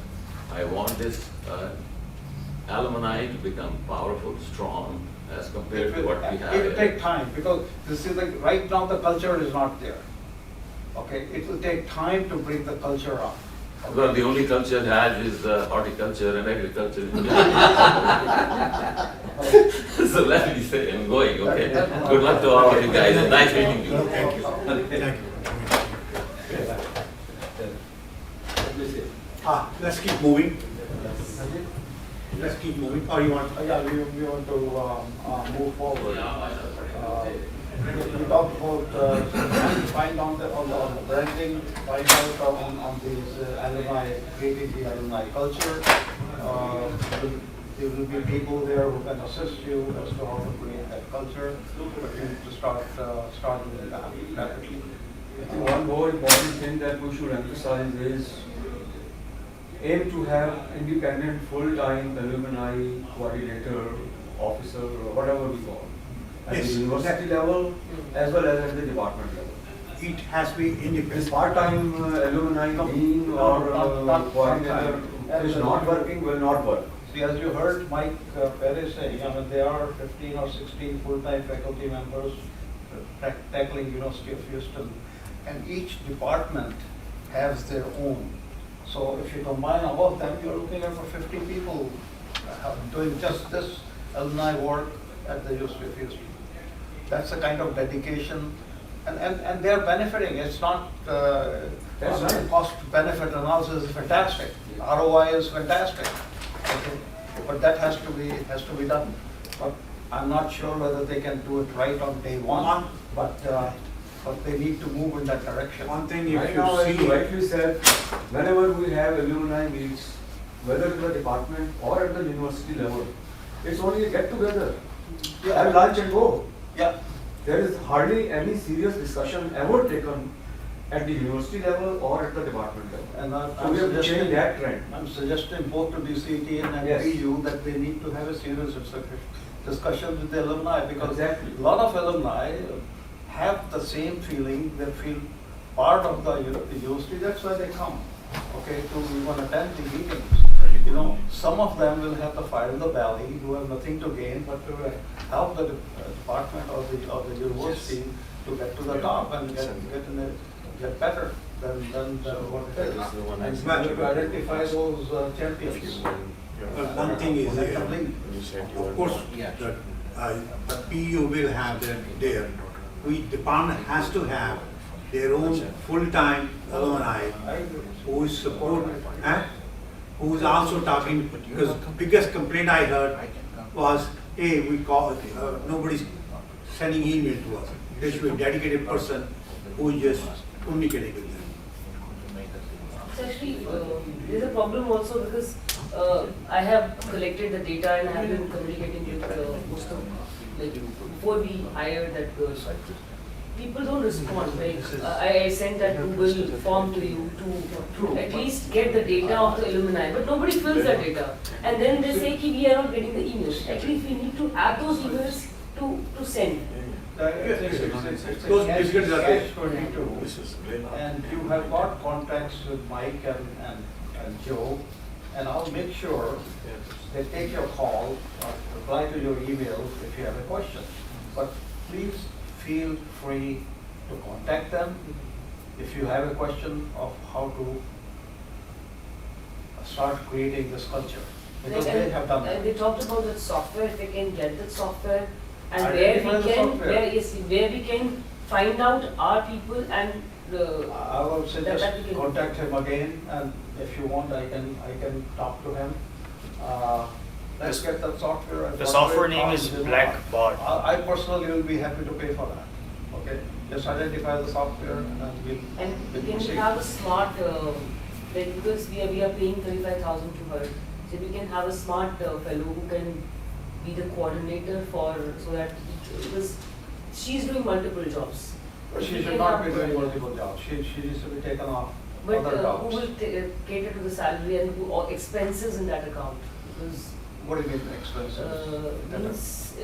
I want this alumni to become powerful, strong, as compared to what we have. It will take time, because this is like, right now the culture is not there. Okay, it will take time to bring the culture up. Well, the only culture it has is horticulture and agriculture. So let me say, I'm going, okay? Good luck to all of you guys, and nice meeting you. Thank you. Thank you. Let's keep moving. Let's keep moving. Or you want? Yeah, we want to move forward. We talked about find on the branding, find out on these alumni, creating the alumni culture. There will be people there who can assist you as to how to create that culture. But you need to start with that rapidly. I think one more important thing that we should emphasize is aim to have independent full-time alumni coordinator, officer, or whatever we call, at Yes. the university level as well as at the department level. It has to be This independent. part-time alumni dean or not coordinator part-time. is not working, will not work. See, as you heard Mike Perez saying, I mean, there are 15 or 16 full-time faculty members tackling University of Houston, and each department has their own. So if you combine all of them, you're looking at for 50 people doing just this alumni work at the University of Houston. That's the kind of dedication, and they're benefiting. It's not That's right. cost-benefit analysis is fantastic. ROI is fantastic. Okay. But that has to be done. But I'm not sure whether they can do it right on day one. But they need to move in that direction. One thing if Right now, you as you see, rightly said, whenever we have alumni meets, whether at the department or at the university level, it's only a get-together. Have lunch and go. Yeah. There is hardly any serious discussion ever taken at the university level or at the department level. And So we have to change that trend. I'm suggesting both to DCT and Yes. PU that they need to have a serious discussion with the alumni, because Exactly. a lot of alumni have the same feeling. They feel part of the university. That's why they come. Okay, to even attend the meetings. You know, some of them will have the fire in the belly, who have nothing to gain, but to help the department or the university to get to the top and get better than what it is. And we have to identify those champions. but one thing is, Let them lead. of course, the PU will have their, we department has to have their own full-time alumni I agree. who is support, who is also talking, because biggest complaint I heard was, hey, we call, nobody's sending email to us. There should be a dedicated person who is just communicating with them. So actually, there's a problem also because I have collected the data and I have been communicating with most of, like, before we hired that girl. People don't respond, right? I sent that Google form to you to at least get the data of the alumni, but nobody fills that data. And then they say ki we are not getting the emails. Actually, we need to add those emails to send. Those biscuits are there. Catch-22, and you have got contacts with Mike and Joe, and I'll make sure they take your call, reply to your emails if you have a question. But please feel free to contact them if you have a question of how to start creating this culture, because they have done that. And they talked about that software, if they can get that software, and Identify where we the can, software. where we can find out our people and I will that suggest we can- contact him again, and if you want, I can talk to him. Let's get that software. and The whatever software it name is costs, Blackboard. I personally will be happy to pay for that, okay? Just identify the software and then And we'll can we proceed. have a smart, like, because we are paying 35,000 to her, so we can have a smart fellow who can be the coordinator for, so that, because she's doing multiple jobs. But she We should can not have be doing one. multiple jobs. She needs to be taken off But other who jobs. will cater to the salary and who, or expenses in that account? Because What do you mean expenses? means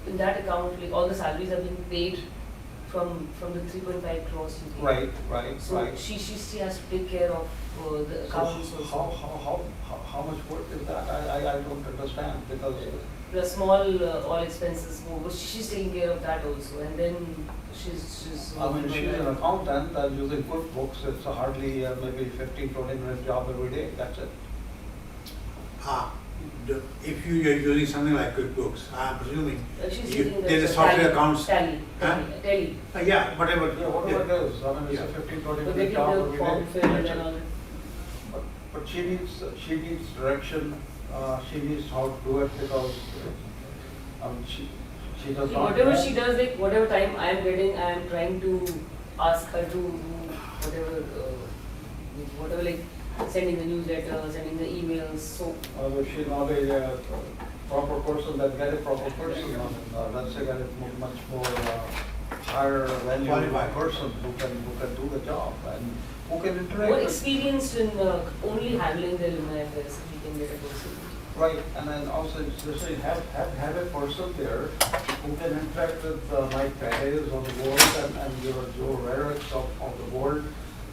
in that account, like all the salaries are being paid from the 3.5 crores you gave. Right, So right. she has to take care of the accounts So also. how much work is that? I don't understand because The small all expenses, but she's taking care of that also, and then she's. I mean, she's an accountant and using QuickBooks, it's hardly maybe 15-20 minute job every day, that's it. If you are using something like QuickBooks, I'm presuming, She's you- using the there's a software accounts. Tally. Huh? Tally. Yeah, whatever. Yeah, whatever it is, I mean, it's a Yeah. 15-20 But minute getting job the every form day. filled that's and it. all. But she needs direction, she needs how to do it because, she does not. Whatever know. she does, like whatever time I am getting, I am trying to ask her to do whatever, like sending the newsletter, sending the emails, so. If she's not a proper person, then get a proper person, let's say get a much more higher value Qualified. person who can do the job and who can interact More with. experienced in only handling the alumni affairs, if we can get a person. Right, and then also just say have a person there who can interact with Mike Perez on the board and your Joe Rarick's of the board.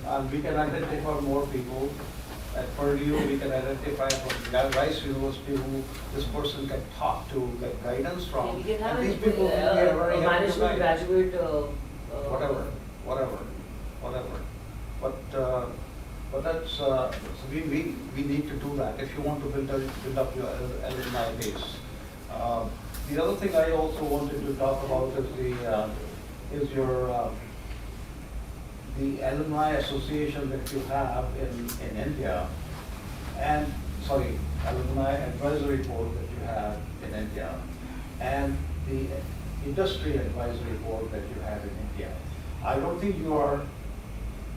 And we can identify more people. At Purdue, we can identify from Rice University who this person can talk to, get guidance Yeah, from. we can have And these a people will be a very a helpful management guide. graduate. Whatever. But that's, so we need to do that if you want to build up your alumni base. The other thing I also wanted to talk about is your, the alumni association that you have in India, and, sorry, alumni advisory board that you have in India, and the industry advisory board that you have in India. I don't think you are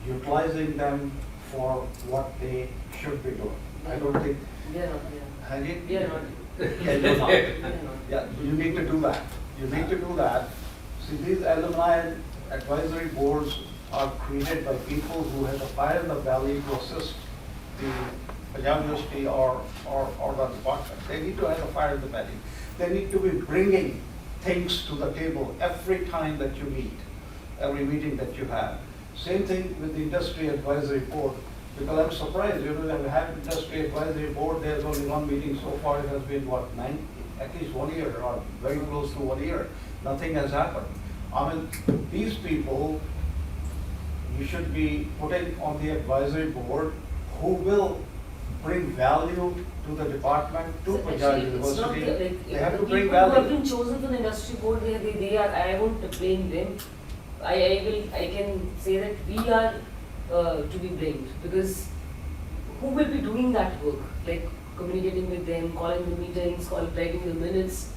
utilizing them for what they should be doing. I don't think, We are not, yeah. have you? We are not. Yeah, you're not. We are not. Yeah, you need to do that. You need to do that. See, these alumni advisory boards are created by people who have the fire in the belly to assist the Panjab University or the department. They need to have a fire in the belly. They need to be bringing things to the table every time that you meet, every meeting that you have. Same thing with the industry advisory board, because I'm surprised, that we have industry advisory board, there's only one meeting so far, it has been what, at least 1 year, or very close to 1 year. Nothing has happened. I mean, these people, you should be putting on the advisory board who will bring value to the department, to So Punjab actually, it's not University. the, like, They have the to bring people who have value. been chosen for the industry board, they are, I won't blame them. I can say that we are to be blamed, because who will be doing that work? Like communicating with them, calling the meetings, writing the minutes.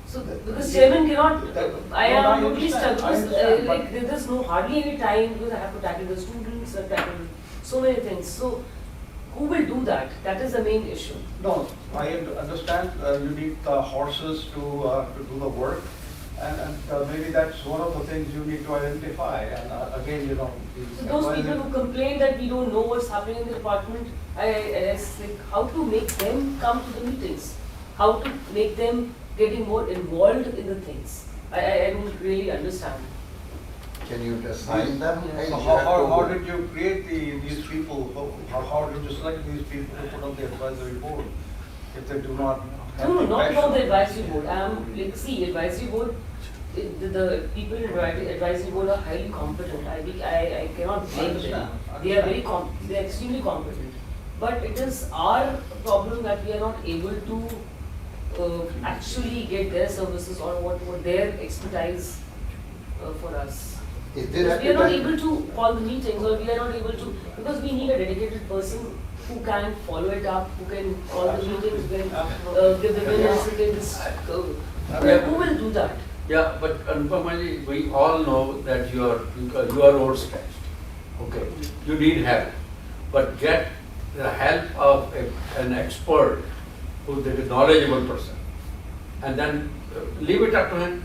So, because chairman cannot, I am totally stuck, because like there's no hardly any time, because I have to tackle the students, I tackle so many things. So, who will do that? That is the main issue. No, I understand, you need horses to do the work, and maybe that's one of the things you need to identify, and again, these So those people advising- who complain that we don't know what's happening in the department, I like how to make them come to the meetings, how to make them getting more involved in the things. I don't really understand. Can you assign them? Yeah. Hey, So you how, have how, to- how did you create these people, how did you select these people to put on the advisory board, if they do not have No, the not about the passion? advisory board. Like, see, advisory board, the people in advisory board are highly competent. I cannot blame them. They are they are extremely competent. But it is our problem that we are not able to actually get their services or what their expertise for us. Is Because this we are not able to call the meetings, or we are not able to, because we need a dedicated person who can follow it up, who can call the meetings, who can give the minutes, who can just, who will do that? Yeah, but Anupamaji, we all know that you are overstretched. Okay, you need help, but get the help of an expert who is a knowledgeable person, and then leave it up to him.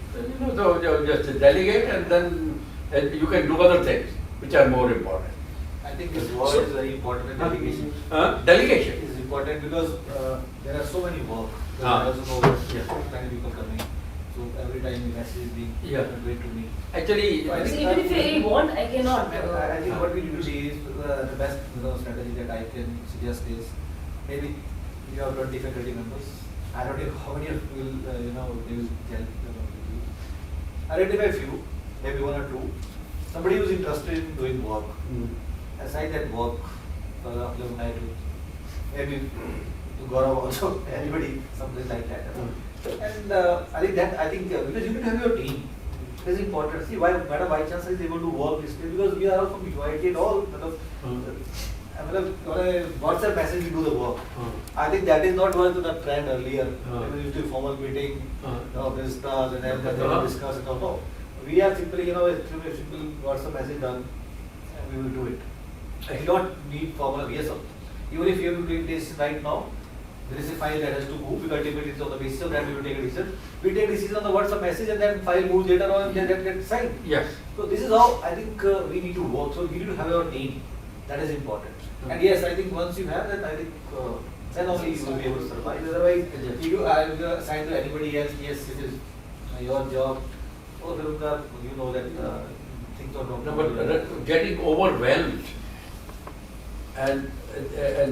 So just delegate, and then You can do other things which are more important. I think this word is very important in delegation. Delegation. Is important because there are so many work. Ah. I also know that Yeah. so many people coming. So every time the message is being Yeah. conveyed to me. Actually, I So think even if I want, I cannot. I think what we need to do is the best strategy that I can suggest is maybe you have 25, 30 members. I don't know how many of you will use help. Identify a few, maybe one or two. Somebody who is interested in doing work. Aside that work for the alumni to maybe to Gaurav also, anybody, something like that. And I think because you need to have your team. It is important. See why Madam Vice Chancellor is able to work this way because we are all from UIT and all. On a WhatsApp message we do the work. I think that is not was the trend earlier. We used to formal meeting, visitors and everything they will discuss it. No, we are simply a simple WhatsApp message done, and we will do it. You don't need formal. Yes, even if you have to do this right now, there is a file that has to move. Because ultimately it's on the basis of that we will take a decision. We take decision on the WhatsApp message and then file moves later on and then that gets signed. yes. So this is how I think we need to work. So we need to have our team. That is important. And yes, I think once you have that, I think then only you will be able to survive. Otherwise, if you are assigned to anybody else, yes, it is your job. Oh, you know that things are not. No, but getting overwhelmed and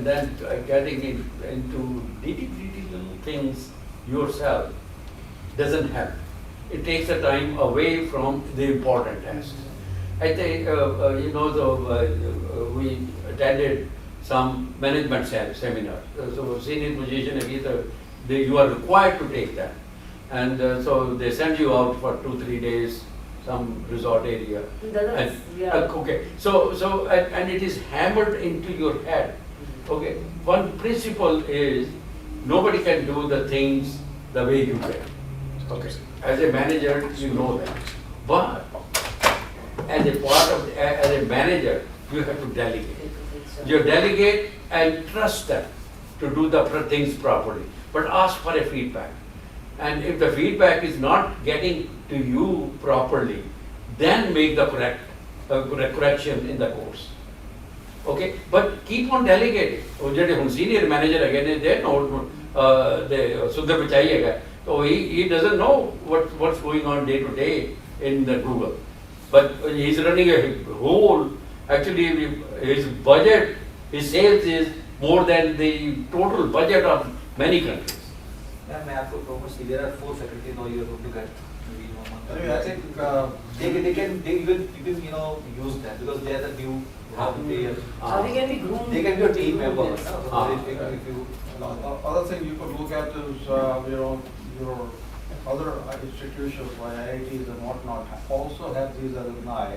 then getting into nitty-gritty little things yourself doesn't help. It takes the time away from the important tasks. I think, we attended some management seminar. So senior position, you are required to take that. And so they send you out for 2-3 days, some resort area. And, okay, so and it is hammered into your head. Okay, one principle is nobody can do the things the way you can. Okay, as a manager, you know that. But as a manager, you have to delegate. You delegate and trust them to do the things properly. But ask for a feedback. And if the feedback is not getting to you properly, then make the correction in the course. Okay, but keep on delegating. Senior manager again, they know Sundar Pichai, so he doesn't know what's going on day to day in the Google. But he's running a whole, actually his budget, his sales is more than the total budget of many countries. Ma'am, I have to promise you, there are 4 faculty now you are going to get maybe 1 month. Anyway, I think They can even use that because they are the new how they How they can be groomed. they can be a team member. if you other thing you could look at is your other institutions like IITs and whatnot also have these alumni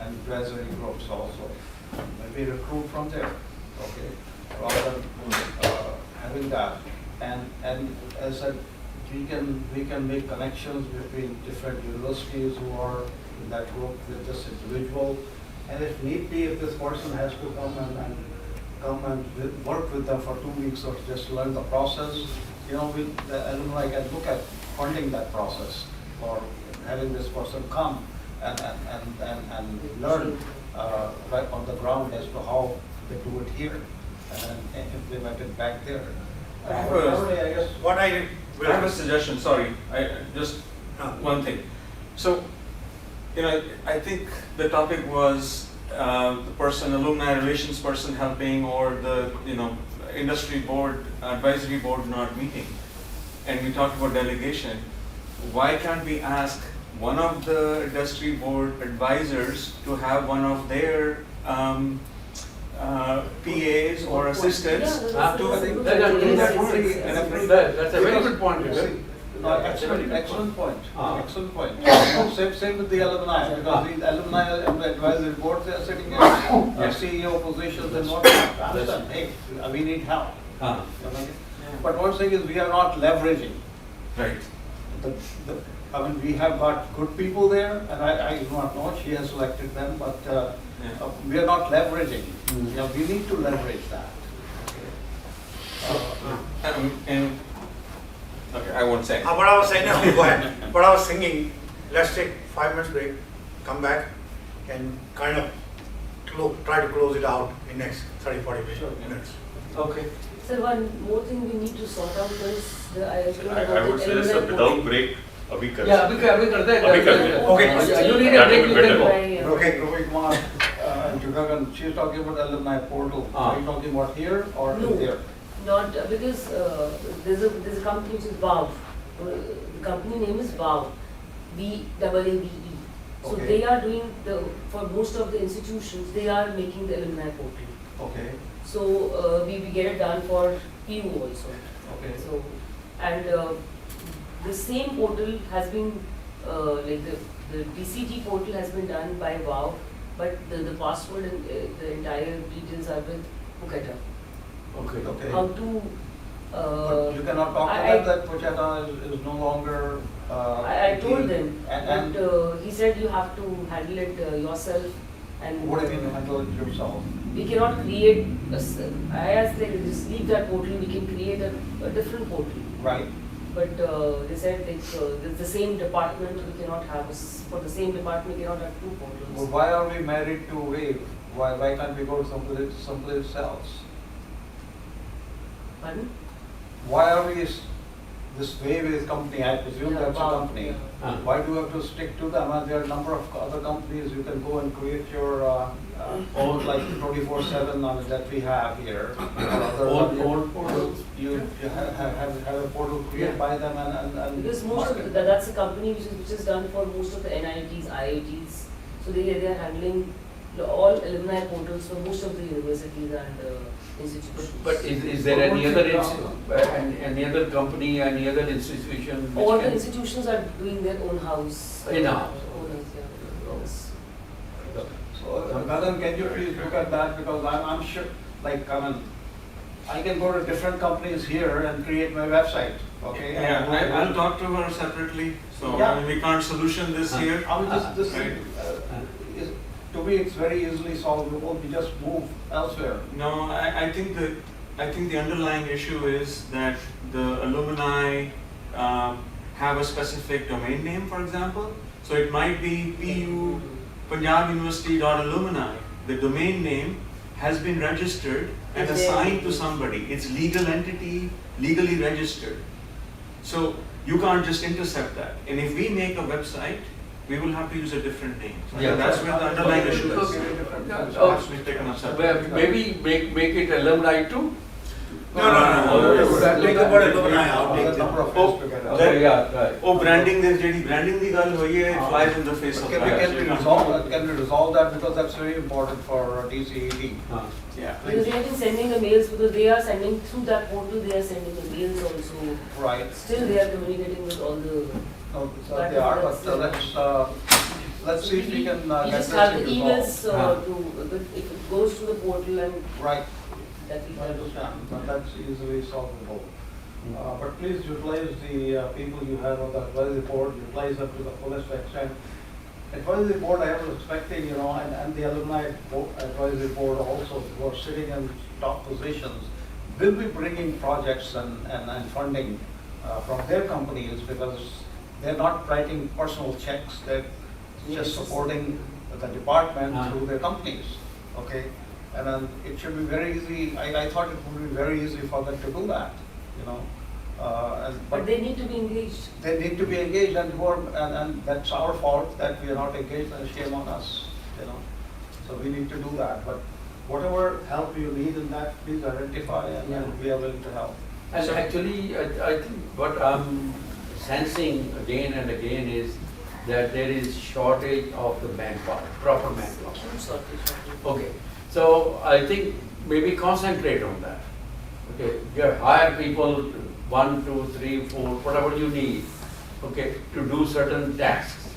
and advisory groups also. Maybe recruit from there, okay, rather than having that. And as I said, we can make connections between different universities who are in that group with this individual. And if need be, if this person has to come and work with them for 2 weeks or just learn the process, the alumni can look at funding that process or having this person come and learn right on the ground as to how they do it here and implement it back there. I have a suggestion, sorry, just one thing. So, I think the topic was the person, alumni relations person helping or the, industry board, advisory board not meeting. And we talked about delegation. Why can't we ask one of the industry board advisors to have one of their PAs or assistants to do that work? That's a very good point. Excellent point. Excellent point. Same with the alumni, because the alumni and the advisory board, they are sitting in CEO positions and whatnot. Understand, hey, we need help. But one thing is we are not leveraging. Right. We have got good people there, and I do not know, she has selected them, but we are not leveraging. We need to leverage that. Okay, I won't say. What I was saying, no, go ahead. What I was thinking, let's take 5 minutes break, come back, can kind of try to close it out in next 30-40 Sure. minutes. Okay. Sir, one more thing we need to sort out is the I would suggest a without break, abhi kar Yeah, अभी करते हैं. अभी करते हैं. Okay. You need a That break, would you be can go. better. Okay. Rohit Kumar and Jugagan, she's talking about alumni portal. Are you talking about here or No. there? Not because there's a company which is VAV. The company name is VAV, VAAVE. So Okay. they are doing for most of the institutions, they are making the alumni portal. Okay, So we get it done for PU also. okay. So, and the same portal has been, like the DCT portal has been done by VAV, but the password and the entire details are with Puketa. Okay. Okay. How to, But you cannot talk to I- them that Pochetta is no longer. I told them, And but he said you have to handle it yourself and. what do you mean handle it yourself? We cannot create, I asked them, just leave that portal, we can create a different portal. Right. But they said like, the same department, we cannot have, for the same department, we cannot have two Well, portals. why are we married to Wave? Why can't we go to someplace else? Pardon? Why are we, this Wave is company, I presume Yeah, that's a wow, company. yeah. Why do you have to stick to them? And there are a number of other companies, you can go and create your own like 24/7 that we have here. Old portals. You have a portal created by them and. Because most of, that's a company which is done for most of the NITs, IITs. So they are handling all alumni portals for most of the universities and institutions. But is there any other any other company, any other institution? which All the can- institutions are doing their own house. In-house. Owners, yeah. Yes. So, Gagan, can you please look at that, because I'm sure, like, I can go to different companies here and create my website, okay? Yeah, I'll talk to her separately, so Yeah. I mean, we can't solution this here. I mean, this, Right. to me, it's very easily solvable, we just move elsewhere. No, I think the underlying issue is that the alumni have a specific domain name, for example. So it might be PU Panjab University.alumni. The domain name has been registered and It's there. assigned to somebody. It's legal entity, legally registered. So you can't just intercept that. And if we make a website, we will have to use a different name. So Yeah. that's where the underlying issue is. Okay. So has to be taken up separately. Maybe make it alumni too? No. Take about alumni out, take The number of Oh, years together. Okay, yeah, right. Oh, branding, there's ਜਿਹੜੀ branding ਦੀ ਗੱਲ ਹੋਈ ਹੈ, it flies in the face of Can that. we resolve that, because that's very important for DCET? Yeah. Because they have been sending the mails, because they are sending through that portal, they are sending the mails also. Right. Still they are communicating with all the, No, so they are, but let's see if we can we get just this have the thing emails resolved. if it goes to the portal and Right, that we I understand, but that's easily solvable. But please utilize the people you have on the advisory board, utilize them to the fullest extent. Advisory board, I was expecting, and the alumni advisory board also, who are sitting in top positions, will be bringing projects and funding from their companies, because they're not writing personal checks, they're just supporting the department through their companies, okay? And then it should be very easy, I thought it would be very easy for them to do that, but they need to be engaged. they need to be engaged, and that's our fault that we are not engaged, and shame on us, So we need to do that, but whatever help you need in that, please identify, and we are willing to help. And actually, I think what I'm sensing again and again is that there is shortage of the manpower, proper manpower. Huge shortage. Okay, so I think maybe concentrate on that. Okay, you hire people, 1, 2, 3, 4, whatever you need, okay, to do certain tasks,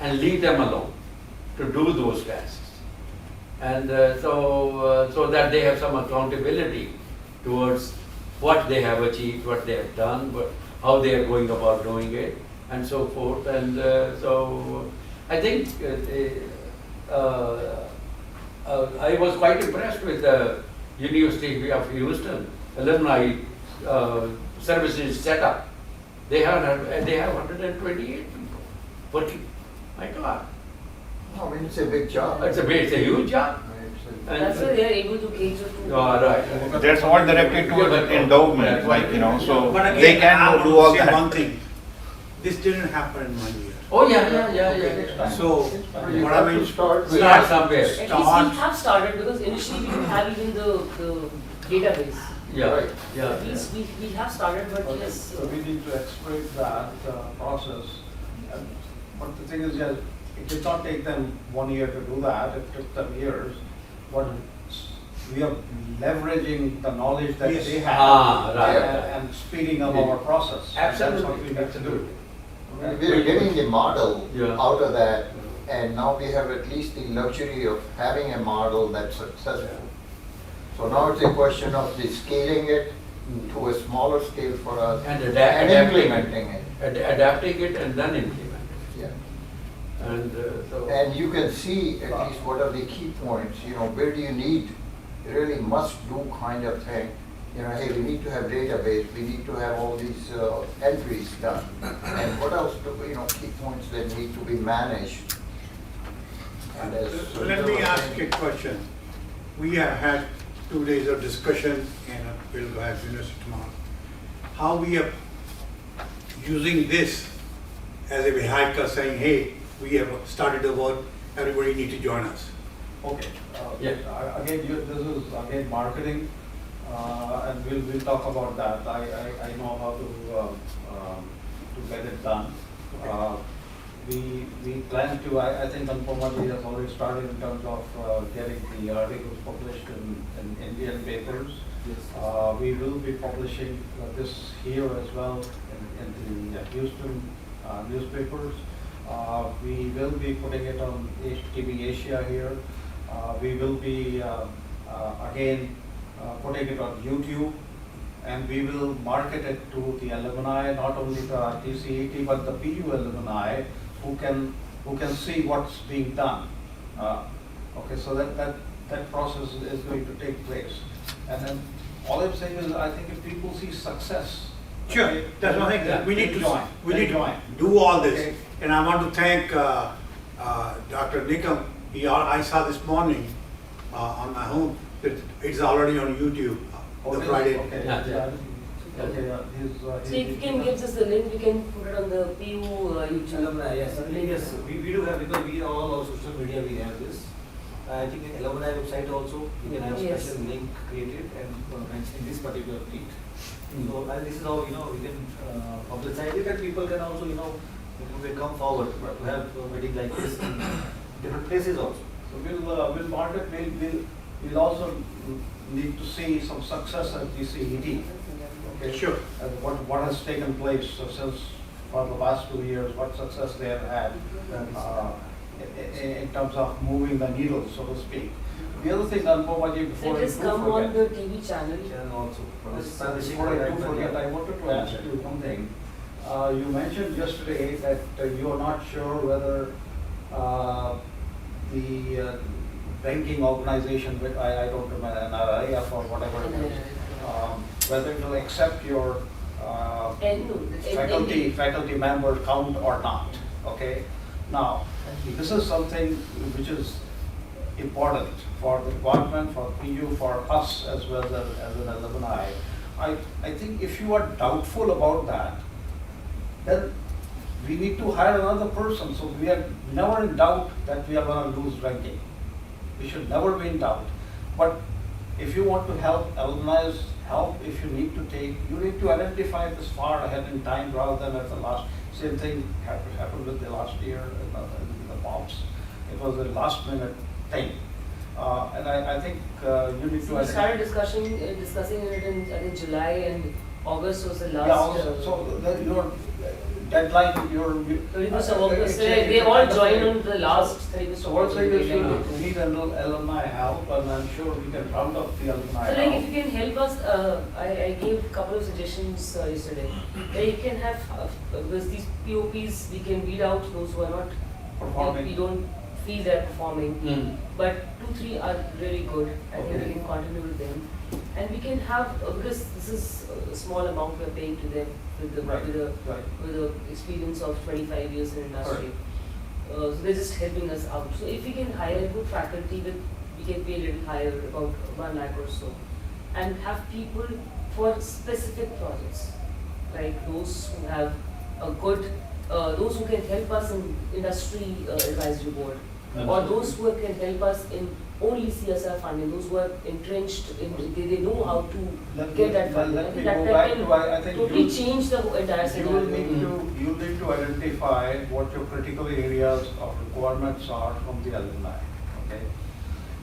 and leave them alone to do those tasks. And so that they have some accountability towards what they have achieved, what they have done, how they are going about doing it, and so forth. And so I think I was quite impressed with the University of Houston alumni services setup. They have 128 people working. My God. I mean, it's a big job. It's a huge job. And- That's why they are able to cater to. Right. That's all directed to Yeah, but- the endowment, like, you know, so But they again, I can want do all to say that. one thing, this didn't happen in 1 year. Oh, yeah. So, You what have I mean, to start somewhere. At least we have started because initially we didn't have even the database. Yeah, yeah. At least we have started, but Okay, yes. so we need to exploit that process. And- But the thing is, yeah, it did not take them 1 year to do that, it took them years. But we are leveraging the knowledge that Yes. they have. Right. And speeding up our process. And That's what we need to do. We're getting the model Yeah. out of that, and now we have at least the luxury of having a model that's successful. So now it's a question of the scaling it to a smaller scale for us And and adapting implementing it. Adapting it and then implement Yeah. it. And so. And you can see at least what are the key points, you know, where do you need really must-do kind of thing. You know, hey, we need to have database, we need to have all these entries done. And what else do, you know, key points that need to be managed. And as let me ask you a question. We have had 2 days of discussion and we'll have university tomorrow. How we are using this as a vehicle saying, hey, we have started the work, everybody need to join us. Okay. Yeah. Again, this is again marketing, and we'll talk about that. I know how to get it done. We plan to, I think Anupamaji has already started in terms of getting the articles published in Indian papers. We will be publishing this here as well in the Houston newspapers. We will be putting it on TV Asia here. We will be again putting it on YouTube, and we will market it to the alumni, not only the DCET but the PU alumni who can see what's being done. Okay, so that process is going to take place. And then all I'm saying is, I think if people see success. Sure, okay, that's one thing, then we need they'll to, join. we They'll need to join. do all this. Okay. And I want to thank Dr. Nikam. I saw this morning on my home that it's already on YouTube, Oh, the it is? Friday. Okay, Yeah. yeah. Okay, So if you can give us the link, we can put it on the PU YouTube. Alumni, yes, certainly, yes, we do have, because we are all on social media, we have this. I think in alumni website also, we can have Yes. special link created and mentioning this particular tweet. So, and this is how, we can publicize it, and people can also, they come forward to have a meeting like this in different places also. So we'll market, we'll also need to see some success at DCET. Okay, Sure. and what has taken place since for the last 2 years, what success they have had in terms of moving the needle, so to speak. The other thing, Anupamaji, So before it I has do come on forget, the TV channel. Channel also. before I do forget, I wanted to ask you one thing. You mentioned yesterday that you are not sure whether the banking organization, I don't remember, NRIF or whatever it is, whether it will accept your faculty member count or not, okay? Now, this is something which is important for the department, for PU, for us as well as an alumni. I think if you are doubtful about that, then we need to hire another person, so we are never in doubt that we are gonna lose ranking. We should never be in doubt. But if you want to help alumni, if you need to identify this far ahead in time rather than at the last. Same thing happened with the last year in the POPs. It was a last minute thing. And I think you need to. We started discussing it in, I think, July, and August was the last. Yeah, also, so your deadline, your. 31st of August, they all joined on the last 31st So of what August. say is we need alumni help, and I'm sure we can round up the alumni So help. if you can help us, I gave a couple of suggestions yesterday. You can have, because these POPs, we can weed out those who are not, Performing. we don't feel they're performing. But 2-3 are really good. I think we can continue with them. And we can have, because this is a small amount we're paying to them with the, Right, with the, right. with the experience of 25 years in industry. So they're just helping us out. So if we can hire good faculty with, we can pay a little higher, about 1 lakh or so, and have people for specific projects, like those who have a good, those who can help us in industry advisory board, or those who can help us in only CSR funding, those who are entrenched in, they know how to get that funding. Let me that go that back can to, I think totally you, change the entire you scenario. will need to identify what your critical areas of requirements are from the alumni, okay?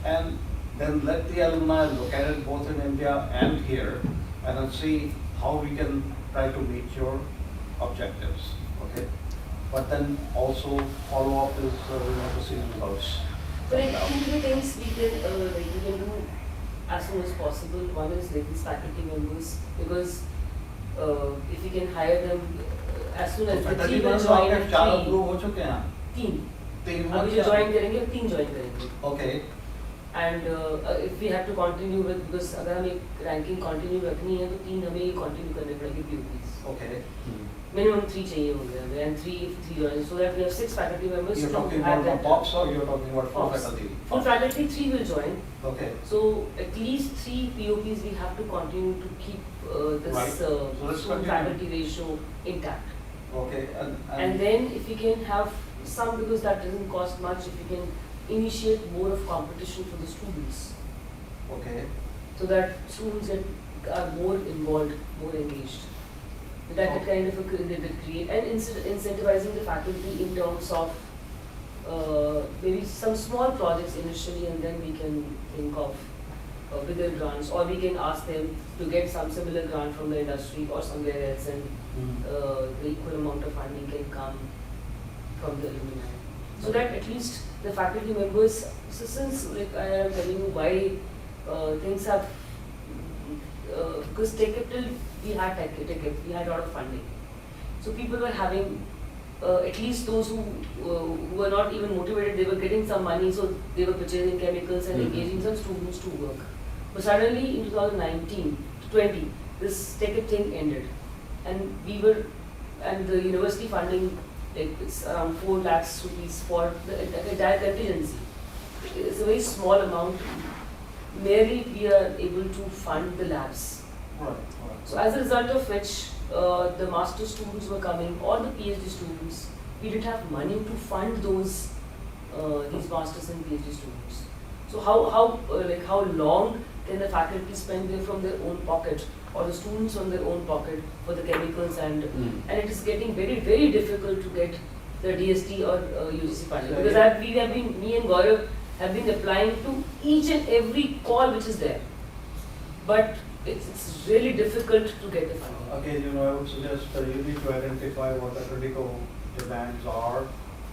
And then let the alumni look at it both in India and here, and then see how we can try to meet your objectives, okay? But then also follow up is, we want to see results. But I think the things we can do as soon as possible. One is like these faculty members, because if we can hire them as soon as the 3 will join, आपके 4 approve हो चुके हैं? 3 3 अभी जो join करेंगे 3 join करेंगे. Okay. And if we have to continue with, because अगर हमें रैंकिंग कंटिन्यू रखनी है तो 3 हमें ये कंटिन्यू करने पड़ेंगे POPs. Okay. Minimum 3 चाहिए होंगे हमें, and 3 join, so that we have 6 faculty members. You're to talking have about that POPs or you're talking about full POPs. faculty? Full faculty 3 will join. Okay. So at least 3 POPs we have to continue to keep this Right. So let's full continue. faculty ratio intact. Okay, And then if we can have some, because that doesn't cost much, if we can initiate more of competition for the students, okay. so that students are more involved, more engaged. That could kind of create, and incentivizing the faculty in terms of maybe some small projects initially, and then we can think of bigger grants, or we can ask them to get some similar grant from the industry or somewhere else, and the equal amount of funding can come from the alumni. So that at least the faculty members, so since like I am telling you why things have, because till we had we had a lot of funding. So people were having, at least those who were not even motivated, they were getting some money, so they were purchasing chemicals and engaging some students to work. But suddenly in 2019 to 20, this Tech thing ended, and the university funding, like it's around 4 lakhs rupees for the entire contingency. It's a very small amount. Merely we are able to fund the labs. Right. So as a result of which, the master students were coming, or the PhD students, we didn't have money to fund those these masters and PhD students. So how long can the faculty spend there from their own pocket, or the students from their own pocket for the chemicals, and it is getting very, very difficult to get the DST or UGC funding, because me and Gaurav have been applying to each and every call which is there, but it's really difficult to get the funding. Again, I would suggest you need to identify what the critical demands are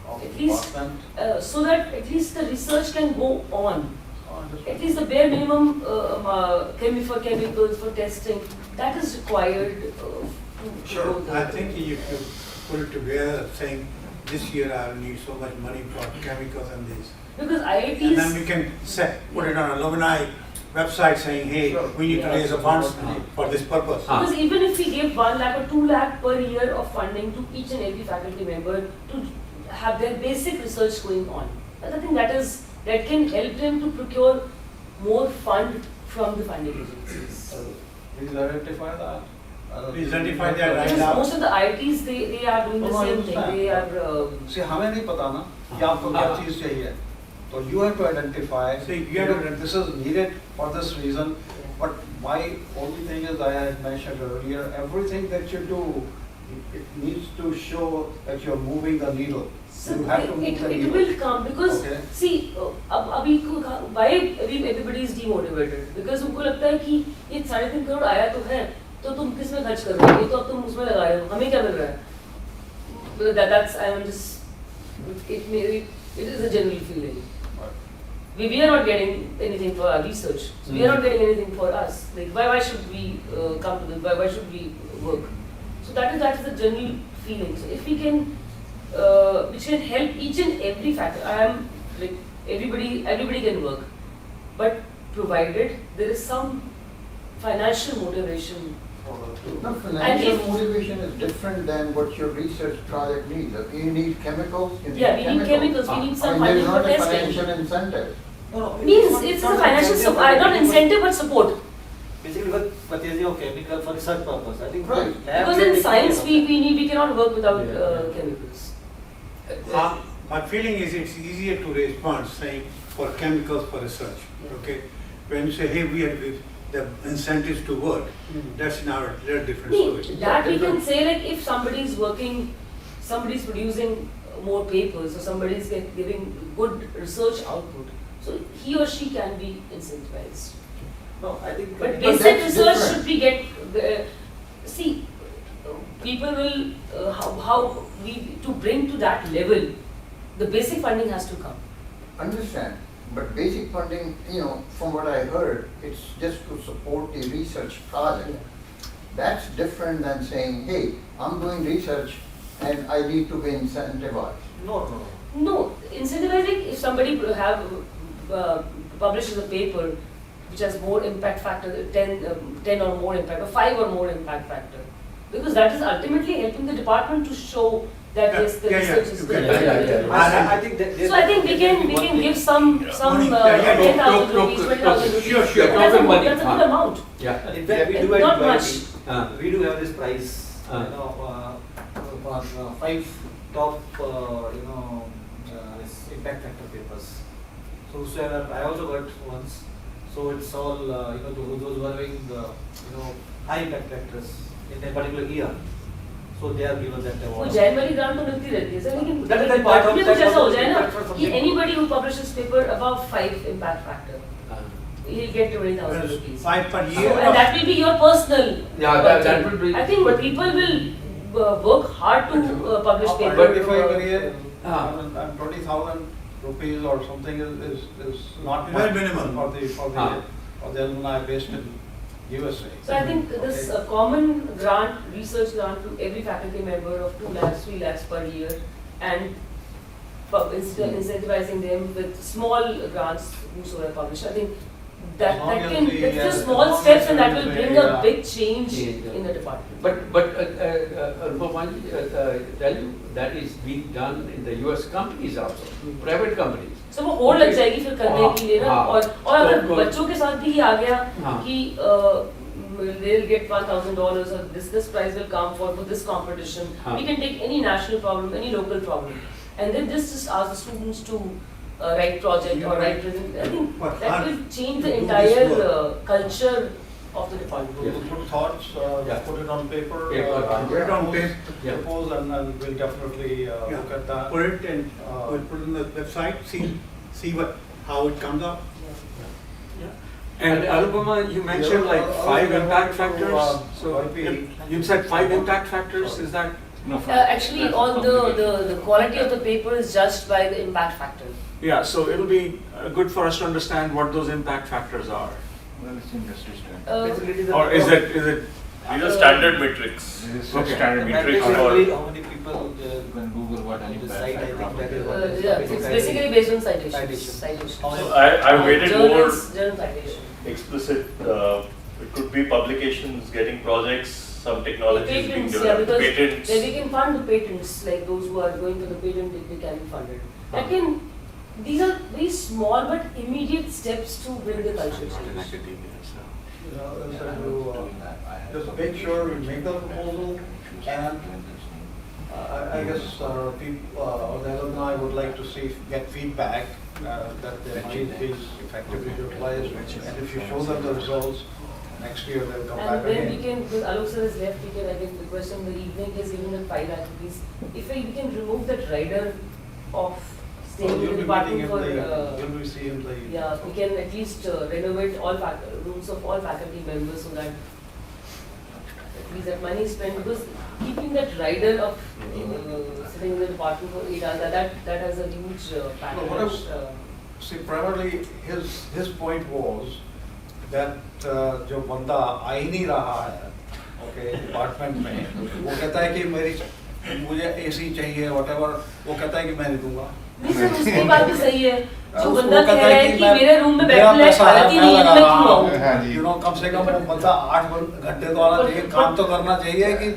of the At least, department. so that at least the research can go on. Understood. At least the bare minimum for chemicals, for testing, that is required to Sure, grow the. I think you could put it together saying, this year I will need so much money for chemicals and this. Because And then IITs, we can put it on alumni website saying, hey, Sure. we need to raise the funds for this purpose. because even if we give 1 lakh or 2 lakh per year of funding to each and every faculty member to have their basic research going on, I think that can help them to procure more fund from the funding agencies. Please identify that. Please identify that right Because now. most of the IITs, they are doing the No, I same thing. understand. They are. See, हमें नहीं पता ना कि आपको क्या चीज़ चाहिए. So you have to identify. See, you have to- This is needed for this reason. But my only thing is, I had mentioned earlier, everything that you do, it needs to show that you're moving the needle. So You have to move the it needle. will come, because Okay. see, why everybody is demotivated? Because उनको लगता है कि ये 3.5 करोड़ आया तो है, तो तुम किस में खर्च कर रहे हो? ये तो अब तुम उसमें लगा रहे हो, हमें क्या मिल रहा है? That's I am just it is a general feeling. We are not getting anything for our research. So we are not getting anything for us. Like why should we come to this? Why should we work? So that is the general feeling. So if we can, which can help each and every factor. I am like everybody can work, but provided there is some financial motivation No, And financial if- motivation is different than what your research project needs. You need chemicals, you need Yeah, we need chemicals, we need some I mean, funding for there's not a testing. financial incentive. Means it's a financial support, not incentive but support. Basically, for purchasing of chemical for research purpose, I think. Right. lab Because will in take science, care of we cannot work without Yeah. chemicals. My feeling is it's easier to raise funds saying for chemicals for research, okay? When you say, hey, we have the incentives to work, that's now a little different story. That we can say, like, if somebody is working, somebody is producing more papers, or somebody is giving good research output, so he or she can be incentivized. No, I think. But But basic that's research different. should be see, people will, how we, to bring to that level, the basic funding has to come. Understand, but basic funding, from what I heard, it's just to support the research project. That's different than saying, hey, I'm doing research and I need to be incentivized. No. No, incentivizing, if somebody publishes a paper which has more impact factor, 10 or more impact, or 5 or more impact factor, because that is ultimately helping the department to show that yes, the research is good. I think that. So I think we can give some Money. Yeah, 10,000 no, rupees, no, 20,000 no, rupees. sure, sure. That's a Money. good amount. Yeah. In fact, we do Not at much. DIT, we do have this prize, for 5 top, this impact factor papers. So whosoever, I also got once, so it's all, those who are doing, high impact factors in a particular year. So they are given that वो award. जनवरी grant तो मिलती रहती है sir, लेकिन That is the part of- में कुछ ऐसा हो जाए ना that was कि something- anybody who publishes paper above 5 impact factor, he'll get 20,000 rupees. 5 per So, year. and that will be your personal. Yeah, that will be. I think people will work hard to publish But paper. if I agree, Ah. 20,000 rupees or something is not Very much minimal. Ah. for the alumni based in USA. So I think this common grant, research grant to every faculty member of 2 lakhs, 3 lakhs per year, and incentivizing them with small grants whosoever publish. I think As long as the, that's just as small long steps, as and that there will is bring a, a big change change, in the department. But Anupam, tell you that is being done in the US companies also, private companies. So वो होड़ लग जाएगी फिर करने के लिए ना, हाँ, और अगर तो- बच्चों के साथ भी ये आ गया हाँ। कि they'll get $1,000 or this prize will come for this competition. हाँ. We can take any national problem, any local problem, and then just ask the students to write project or write present. I think But that hard will change to the do entire this work. culture of the department. Good thoughts, Yeah. put it on paper. Paper, put it on paper. Yeah. Propose and we'll definitely Yeah. look at that. Put it and we'll put it on the website, see how it comes up. And Anupama, you mentioned like 5 impact factors, so you said 5 impact factors, is that? No, Actually, all the quality of the paper is judged by the impact factor. Yeah, so it'll be good for us to understand what those impact factors are. Well, it's industry standard. Basically, it is a- Or is it, These are standard metrics. This is Okay. standard The metrics metrics for, only how many people, you can Google what an on the impact site, I factor think that is is. what is Yeah, basic it's idea. basically based on citations. Citations. Citations. How So many- I waited more Journal citation. explicit, it could be publications, getting projects, some technologies being Patents, yeah, developed, because patents. then we can fund the patents, like those who are going for the patent, they can be funded. That can, these are very small but immediate steps to bring the culture change. Just make sure we make the proposal, and I guess people, the alumni would like to see, get feedback that their money is effectively utilized, and if you show them the results, next year they'll come back And then we again. can, because Alok sir is left, we can, I think, request him the evening, he's given them 5 lakh rupees. If we can remove that rider of So staying in you'll the be department meeting for, in the, you'll be seeing the. yeah, we can at least renovate all rooms of all faculty members so that at least that money is spent, because keeping that rider of sitting in the department for 8 hours, that has a huge package. See, primarily his point was that जो बंदा आ ही नहीं रहा है, okay, department में, वो कहता है कि मुझे AC चाहिए, whatever, वो कहता है कि मैं नहीं दूंगा. नहीं सर, उसकी बात भी सही है, जो उसको बंदा कहता कह रहा है कि मैं- मेरे रूम में मेरा बैठने लायक पैसा है, हालत ही मैं नहीं है तो लगा मैं रहा क्यों हूँ। आऊँ? हाँ जी। You know, कम से कम वो बंदा 8 घंटे तो आना चाहिए, काम तो करना चाहिए कि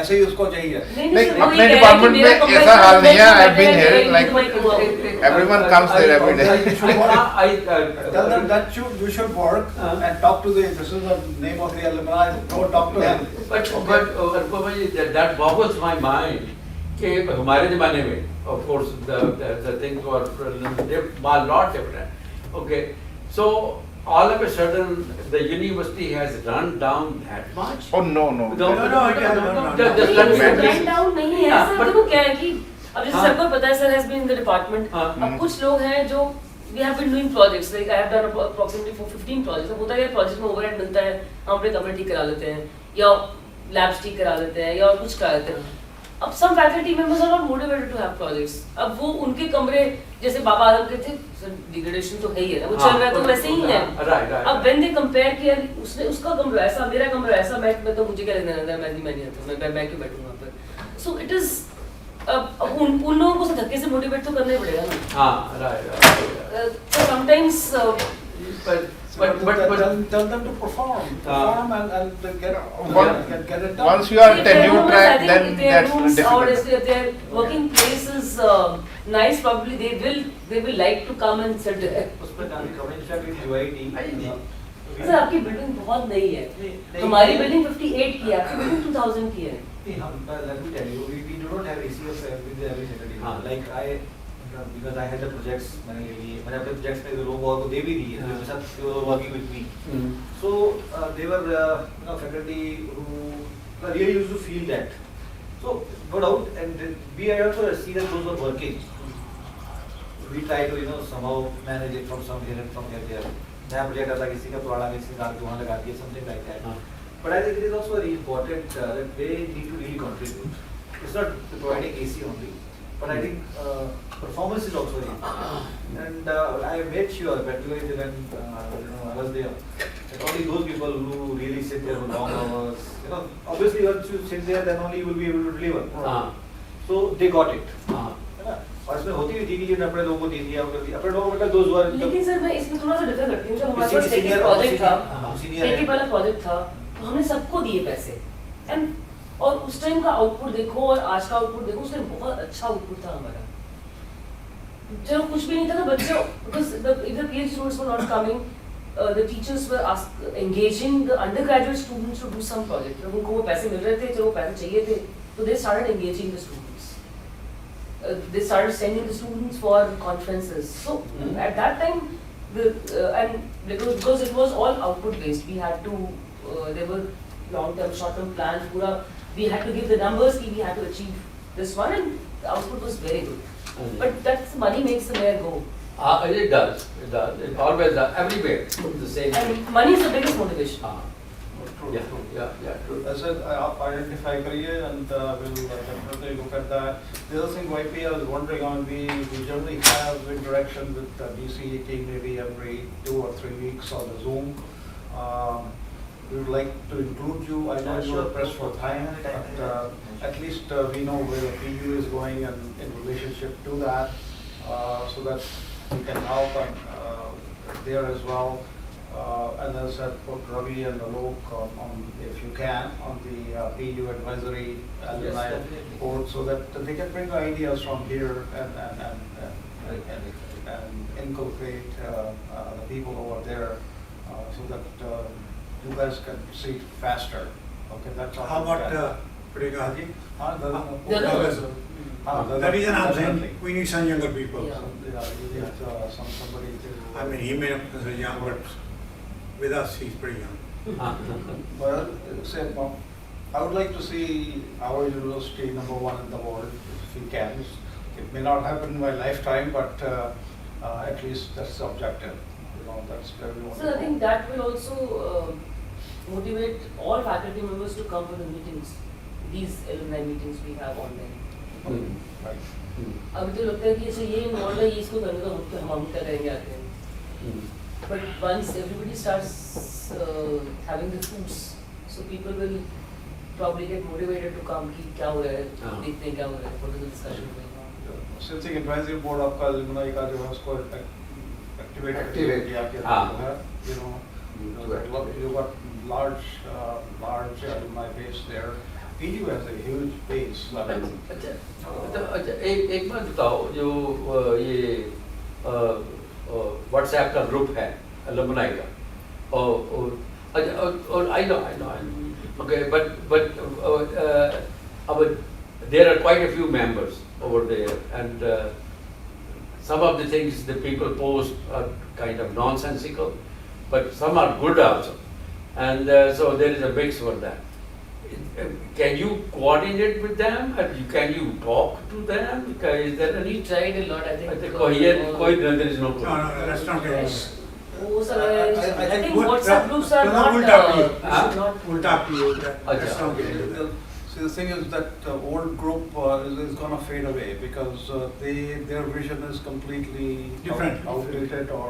ऐसे ही उसको चाहिए। नहीं, सर, वो अपने ये कह रहा है कि डिपार्टमेंट मेरा में कंपेयर ऐसा हाल करना नहीं है, चाहिए, I've been मैं here, कह रही like, हूँ, मैं क्यों आऊँ? everyone comes there every day. Tell them that you should work and talk to this is the name of the alumni, go talk to him. But Anupama ji, that boggles my mind कि हमारे ज़माने में of course the things were a lot different. Okay, so all of a sudden the university has run down that much. Oh, no. Just let me नहीं, finish. run down नहीं है हाँ, sir, but- देखो क्या है कि अब जैसे हाँ। सबको पता है sir has been in the department, हाँ। अब कुछ लोग हैं जो we have been doing projects, like I have done approximately 15 projects. अब होता है यार project में overhead मिलता है, हम अपने कमरे ठीक करा लेते हैं या labs ठीक करा लेते हैं या और कुछ करा लेते हैं। अब some faculty members are not motivated to have projects. अब वो उनके कमरे जैसे बाबा आदम के थे, सर degradation तो है ही है, वो चल रहा है तो वैसे ही है। Right. अब when they compare किया उसने उसका कमरा ऐसा मेरा कमरा ऐसा मैं तो मुझे क्या लेना देना मैं नहीं आता मैं क्यों बैठूंगा वहाँ पर। So it is अब उन लोगों को धक्के से मोटिवेट तो करना ही पड़ेगा ना। हाँ, right. So sometimes But Tell them to perform and get it done. Once you are if their tenure room is, I track, think then if their that's rooms or difficult. if their working place is nice, probably they will like to come and sit there. उस पर काम करें in fact UIT sir आपकी building बहुत नई है, हमारी building 58 की है, आपकी बिल्डिंग 2000 की है। let me tell you, we do not have ACS with every faculty. Like because I had the projects, मैंने अपने projects में लोगों को दे भी दिए, मेरे साथ they were working with me. So they were faculty who really used to feel that. So no doubt, and we also see that those who are working. We try to somehow manage it from some here and from here. नया project आता किसी का पुराना किसी का वहाँ लगा दिया something like that. But I think it is also very important that they need to really contribute. It's not providing AC only, but I think performance is also very important. And I made sure, particularly when I was there, that only those people who really sit there for long hours, obviously once you sit there, then only you will be able to deliver. So they got it. और इसमें होती भी थी कि जिन्होंने अपने लोगों को दे दिया अपने लोगों को दोस्त हुआ। लेकिन सर मैं इसमें थोड़ा सा डिफर करती हूँ, जब हमारे पास Senior प्रोजेक्ट था, senior टेकी वाला प्रोजेक्ट था, तो हमने सबको दिए पैसे एंड और उस टाइम का आउटपुट देखो और आज का आउटपुट देखो, उसमें बहुत अच्छा आउटपुट था हमारा। चलो कुछ भी नहीं था ना बच्चों, because if the PhD students were not coming, the teachers were engaging the undergraduate students to do some project. जब उनको वो पैसे मिल रहे थे, जो वो पैसे चाहिए थे, तो they started engaging the students. They started sending the students for conferences. So at that time, and because it was all output based, we had to there were long-term, short-term plans. We had to give the numbers. We had to achieve this one, and the output was very good. But that's money makes the mayor go. It does. It always does. Everywhere. The same. And money is the biggest motivation. Yeah. True. I said identify career and we'll definitely look at that. The other thing YP I was wondering on, we generally have interaction with DCET maybe every 2 or 3 weeks on the Zoom. We would like to include you. I know you are pressed for time, but at least we know where the PU is going and in relationship to that, so that we can help and there as well. And as I put Ravi and Alok on, if you can, on the PU advisory alumni board, so that they can bring ideas from here and inculcate the people over there, so that you guys can see it faster. Okay, that's all. How about Pragaji? That is an option. We need some younger people. Yeah. You need somebody to. I mean, he may not consider young, but with us, he's pretty young. Well, I would like to see our university #1 in the world, if we can. It may not happen in my lifetime, but at least that's the objective. That's where we want to So I go. think that will also motivate all faculty members to come to the meetings, these alumni meetings we have online. Right. अभी तो लगता है कि अच्छा ये involve है, ये इसको करने तो हम क्या करेंगे आते हैं. But once everybody starts having the fruits, so people will probably get motivated to come कि क्या हो रहा है, देखते हैं क्या हो रहा है, what is the discussion going on. Since the advisory board आपका alumni का जो है उसको Activate. Yeah, Ah. you know, you got large alumni base there. PU has a huge base. अच्छा एक बात बताओ जो ये व्हाट्सएप का ग्रुप है alumni का और I know okay but there are quite a few members over there and some of the things the people post are kind of nonsensical but some are good also and so there is a mix for that. Can you coordinate with them and can you talk to them? Is there any? We tried a lot, I think. There is no No, let's not get into it. I think we'll- WhatsApp groups are we'll not, talk to you. we should not. We'll talk to you, let's Acha. not get into it. See, the thing is that old group is gonna fade away because their vision is completely Different. outdated or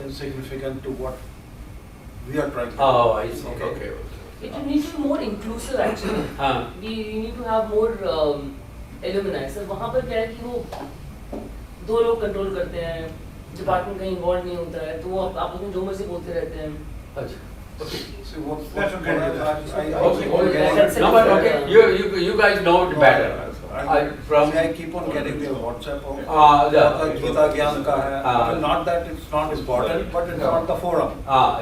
insignificant to what we are trying to do. Oh, I see. Okay. Okay. It needs to be more inclusive actually. हाँ. We need to have more alumni. So वहाँ पर क्या है कि वो दो लोग control करते हैं, डिपार्टमेंट कहीं इन्वॉल्व नहीं होता है, तो वो आप लोग जो मर्जी बोलते रहते हैं. अच्छा. Okay. See, what That's okay. No, but okay. You guys know it better. I keep on getting their WhatsApp. Yeah. Gyan ka hai. Not that it's not important, but it's not the forum.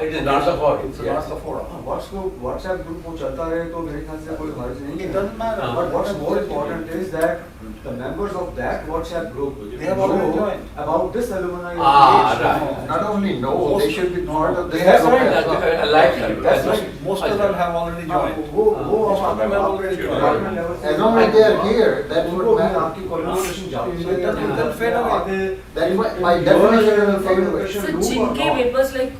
It is not the forum. It's not the forum. WhatsApp group वो चलता रहे तो मेरे ख्याल से कोई हर्ज नहीं It है. doesn't matter. But what's more important is that the members of that WhatsApp group They have already know joined. about this alumni. Right. Not only know, they should be part of the. That's right. I like that. That's right. Most of them have already joined. वो Most of them have already joined. department level As long as they are here, that उनको would भी matter. आपकी collaboration जाती So it doesn't fade away. That by definition it will fade away. So जिनके papers like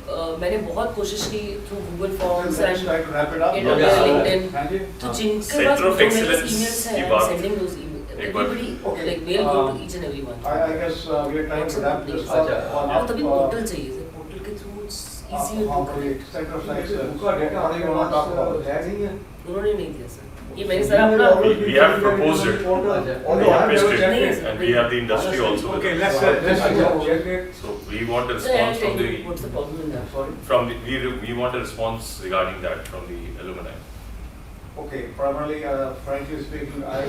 मैंने बहुत कोशिश की through Google Forms Let's and try to wrap it up. get on Yeah. LinkedIn. Thank you. तो जिनके Center pass of जो मेरे Excellence emails की हैं, बात- I'm sending those emails. एक बार- Everybody, Okay. like mail go to each and every one. I guess we are trying to wrap this up. अच्छा. on और तभी up, पोर्टल चाहिए, पोर्टल के through it's easier to how we connect. Center of Excellence. उनका data What do you want to talk about? है नहीं है. उन्होंने नहीं दिया सर. ये मैंने सर अपना We have proposed it. We have pitched it, and we have the industry also with Okay, us. let's check it. So we want a So I'll response tell from you what's the problem in that. we want a response regarding that from the alumni. Okay, primarily, frankly speaking, I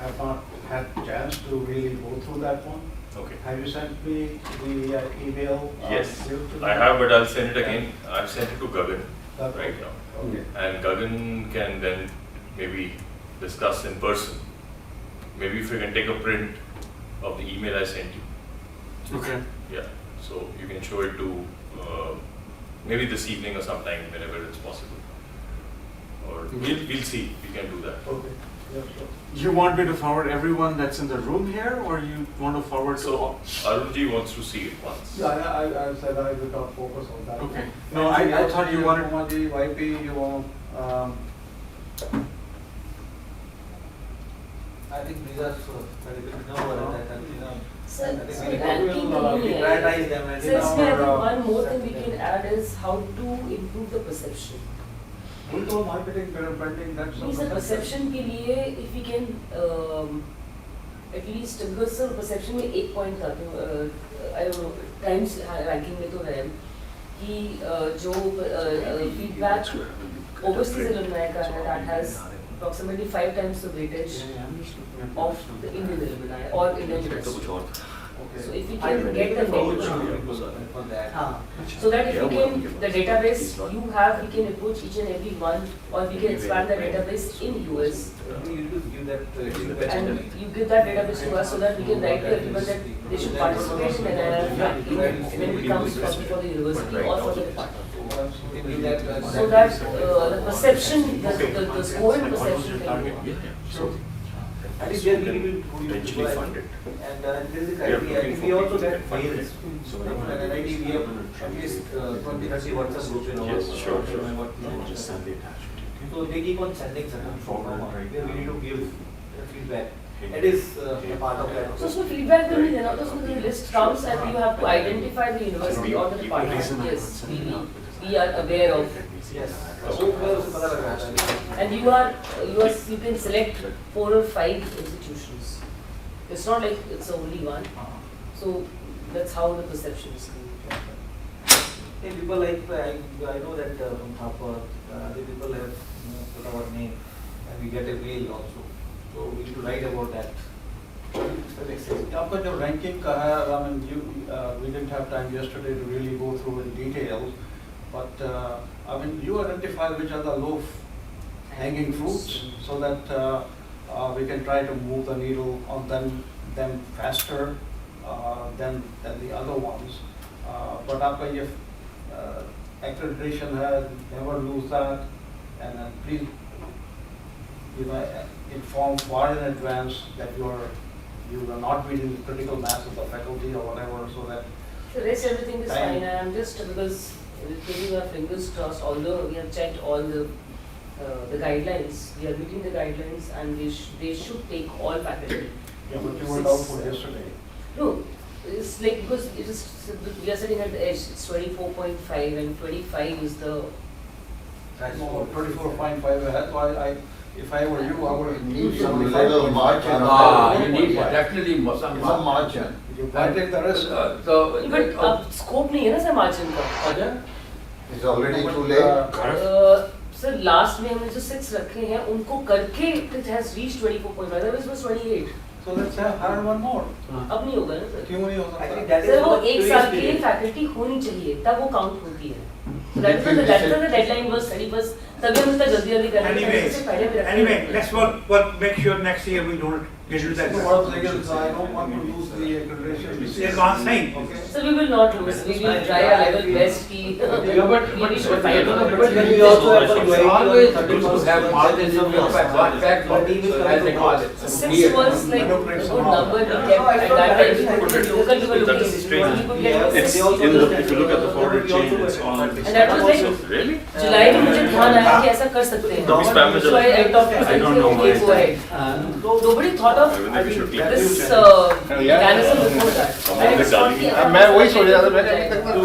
have not had chance to really go through that one. Okay. Have you sent me the email? Yes, due to I that? have, but I'll send it again. I've sent it to Gagan Okay. right now. Okay. And Gagan can then maybe discuss in person. Maybe if you can take a print of the email I sent you. Okay. Yeah, so you can show it to maybe this evening or sometime whenever it's possible. Or we'll see, we can do that. Okay. Yeah, sure. You want me to forward everyone that's in the room here, or you want to forward to So all? Arunji wants to see it once. Yeah, I said I will not focus on that. Okay. No, I thought you wanted. Kumaji, YP, you want, I think these are very good. No, Sir, I think so we ranking will नहीं है. prioritize them and Sir, इसमें I think our, one more thing we can add is how to improve the perception. digital marketing, branding, that's नहीं sir, perception के लिए if we can at least because sir perception में एक point था तो I don't know times ranking में तो है कि जो feedback overseas alumni का है that has approximately 5 times the weightage of the Indian alumni or Indian industry. So if we can get the network, for that. so that if we can, the database you have, we can approach each and every one, or we can expand the database in US. You need to give that And you give that database to us so that we can write to everyone that they should participate in NNN when it comes for the university or for the department. So that the perception, the score and perception can go up. So I think there we will potentially fund it. And there is a We are criteria, looking if for we also people get who can fund fails, it. so and NIT we have at least 20-30 WhatsApp groups in our. Yes, sure. So they keep on sending certain where we need to give feedback. It is a part of that. So उसमें feedback भी नहीं देना होता, उसमें the list comes and you have to identify the university or the department. Yes, we are aware of. Yes. So वो उसे पता लग रहा है. And you can select 4 or 5 institutions. It's not like it's only one. So That's how the perception is coming. Hey, people like, I know that from Thapa, the people have put our name and we get a mail also. So we need to write about that. आपका जो ranking का है, I mean, we didn't have time yesterday to really go through in detail, but I mean, you identify which are the low hanging fruits so that we can try to move the needle on them faster than the other ones. But आपका ये accreditation है, never lose that, and please, inform far in advance that you are not meeting the critical mass of the faculty or whatever, so that. The rest everything is Time. fine, and I'm just because keeping our fingers crossed. Although we have checked all the guidelines, we are meeting the guidelines, and they should take all faculty. Yeah, but you were doubtful yesterday. No, it's like because it is we are sitting at the edge. It's 24.5 and 25 is the. No, 24.5 ahead, so if I were you, I would Need need some little margin. You need definitely Some margin. You can't take the risk. So, But scope नहीं है ना sir margin का. अच्छा? It's already too late. Sir, last में हमने जो 6 रखे हैं उनको करके it has reached 24.5. Otherwise it was 28. So let's have hire one more. अब नहीं होगा ना सर. क्यों नहीं हो I think सकता? that is सर वो what एक grace साल के लिए period. फैकल्टी होनी चाहिए तब वो काउंट होती है. So that was the deadline was 31st. तभी हम इतना जल्दी कर रहे थे. इससे पहले भी रखा Anyway, था. let's work, make sure next year we don't get into that. So what I'm saying is, I don't want to lose the accreditation. That's what I'm saying. Okay. So we will not lose. We will try our level best ki. Yeah, but we should but fight. But we also have a it's always good to have margins in your backbook, as they call it. 6 was like a good number we kept at that time. Local we were looking. That's strange. We could get It's six. in the, if you look at the forward chain, it's on. And that was like Really? जुलाई में मुझे ध्यान आया कि ऐसा कर सकते हैं. Don't spam me, So I talked to I don't know okay, why. go ahead. Nobody thought of Maybe we should keep this mechanism before that. And it's not the- मैं वही सोच रहा था, मैंने अभी तक तो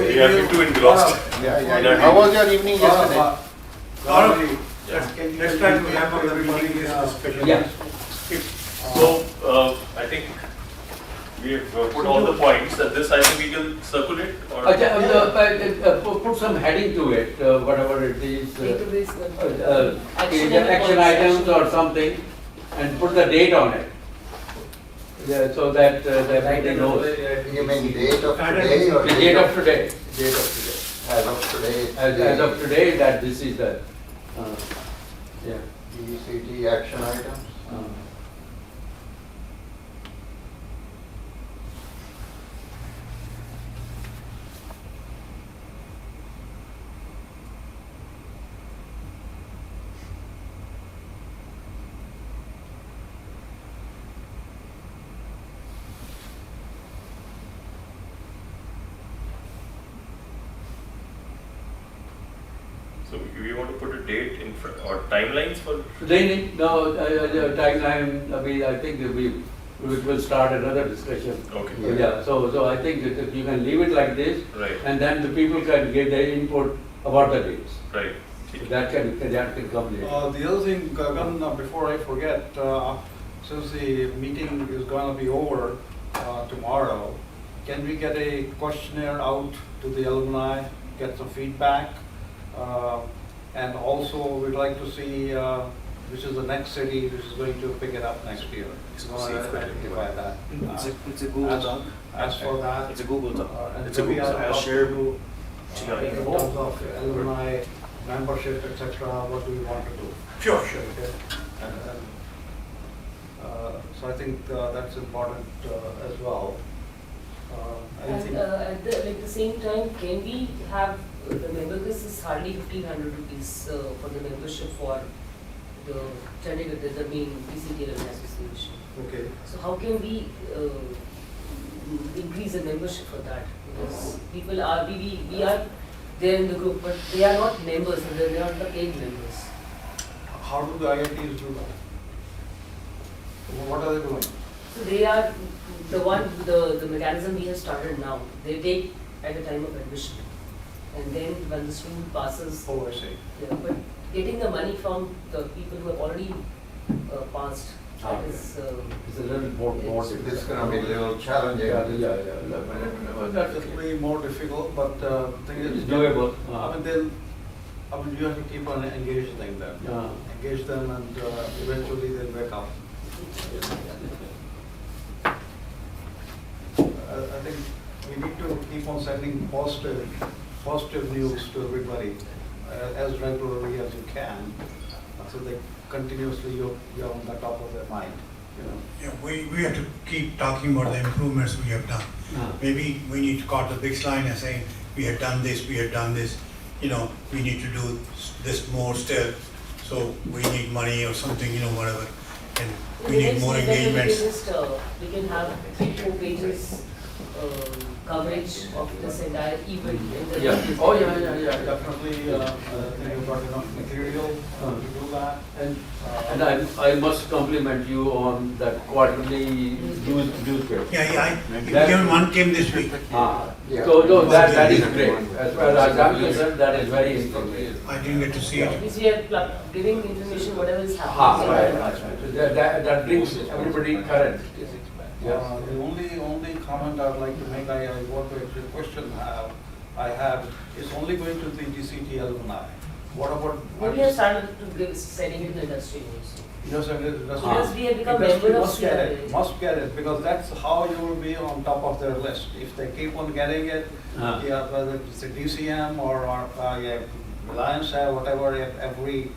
We are too engrossed. How was your evening yesterday? Gaurav, Yeah. let's try to wrap up the meeting this discussion. Yeah. So, I think we have put all the points that this I think we can circulate or. Put some heading to it, whatever it is. Database, Action items or something, and put the date on it. Yeah, so that everybody knows. You mean date of today or? The date of today, date of today. As of today. As of today, that this is the, yeah. DECT action items. So we want to put a date in front or timelines for. No, timeline, I think we will start another discussion. Okay. Yeah, so I think that you can leave it like this, Right. and then the people can get their input about the dates. Right. That can come later. The other thing, Gagan, before I forget, since the meeting is gonna be over tomorrow, can we get a questionnaire out to the alumni, get some feedback? And also, we'd like to see which is the next city which is going to pick it up next year. We want to identify that. It's a Google Doc. Ask for that. It's a Google Doc. And It's a we Google are Doc. about Share. to, in terms of alumni membership, etc., what do we want to do? Sure. Okay. And, so I think that's important as well. And Anything? at the same time, can we have the member, this is hardly 1,500 rupees for the membership for the Chandigarh, the main DCT Alumni Association. Okay. So how can we increase the membership for that? Because people are, we are there in the group, but they are not members, and they are not the paid members. How do the IITs do that? What are they doing? So they are the mechanism we have started now. They take at the time of admission, and then when the student passes. Oh, I see. Yeah, but getting the money from the people who have already passed. That is, It's a little more This is difficult. gonna be a little challenging. Well, that's It will be more difficult, but thing is. It's doable. I mean, you have to keep on engaging them. Yeah. Engage them and eventually they'll wake up. I think we need to keep on sending positive news to everybody as regularly as you can, so they continuously you're on the top of their mind, you know. Yeah, we have to keep talking about the improvements we have done. Maybe we need to cut the big line and saying, we have done this, you know, we need to do this more still, so we need money or something, you know, whatever. And we need more engagements. We can have 3-4 pages coverage of this entire event in the. Yeah. Oh, yeah. Definitely, I think you've got enough material to do that. And I must compliment you on that quarterly newspaper. Yeah, even one came this week. Yeah. So no, that is great. As far as I'm concerned, that is very informative. I didn't get to see it. Which we are giving information whatever is happening. Right. So that brings everybody current. The only comment I would like to make, I want to actually question I have, is only going to the DCT alumni. What about? We have started to give setting it in the industry also. Yes, and it does. Because we have become Industry member of must get it, CRA. must get it, because that's how you will be on top of their list. If they keep on getting it, yeah, whether it's a DCM or yeah, Reliance or whatever, every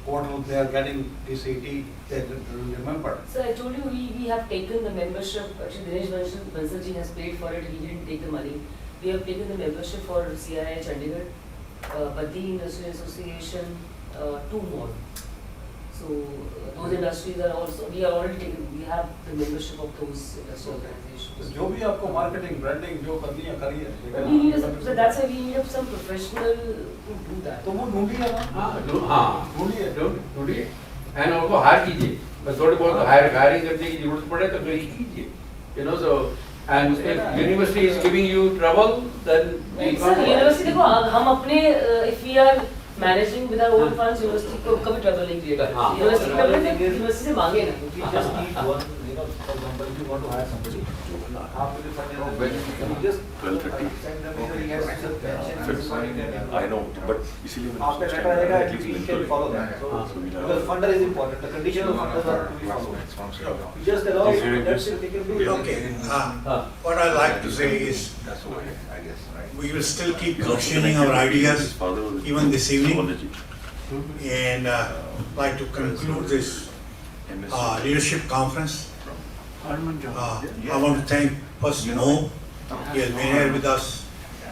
portal they are getting DCT, they will remember. So I told you we have taken the membership, actually Dinesh Bansalji has paid for it, he didn't take the money. We have taken the membership for CRI Chandigarh, Badi Industry Association, 2 more. So those industries are also, we are already taken, we have the membership of those industry organizations. जो भी आपको marketing, branding जो करनी है करिए. But we need, so that's why we need some professional to do that. तो वो ढूंढिए ना. ढूंढिए एंड उनको हायर कीजिए. बस थोड़ी बहुत हायरिंग करने की जरूरत पड़े तो मेरी कीजिए. You know, so and if university is giving you trouble, then we Sir, university देखो हम अपने if we are managing with our own funds, university को कभी trouble नहीं create करती. University trouble नहीं, university से मांगे ना. We just need one, you know, for example, if you want to hire somebody, half will be funded, you just send them either yes, pension, I know, but इसीलिए मैंने after that आएगा, at least we can follow that. So, because funder is important, the condition of funders are to be followed. You just allow it, that's it, they can do it. Okay, what I like to say is, we will still keep exchanging our ideas even this evening, and like to conclude this leadership conference. I want to thank first Mo. He has been here with us.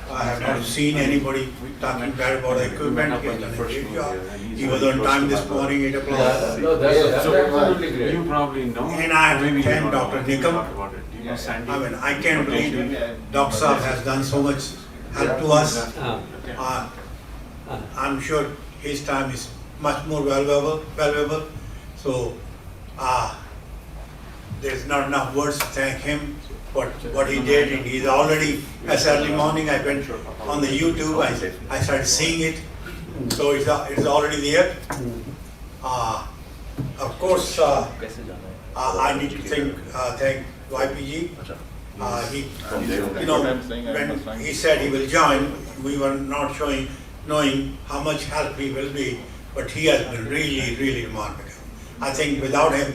I have not seen anybody talking bad about the equipment. He has done a great job. He was on time this morning, 8 o'clock. No, that's absolutely great. You probably know. And I have to thank Dr. Nikam. About it. You know, Sandy. I mean, I can't believe Dr. Saab has done so much help to us. I'm sure his time is much more valuable. So, there's not enough words to thank him for what he did. And he's already, as early morning, I went on the YouTube, I started seeing it. So it's already there. Of course, I need to thank YPG. You know, when he said he will join, we were not knowing how much help he will be, but he has been really, really remarkable. I think without him,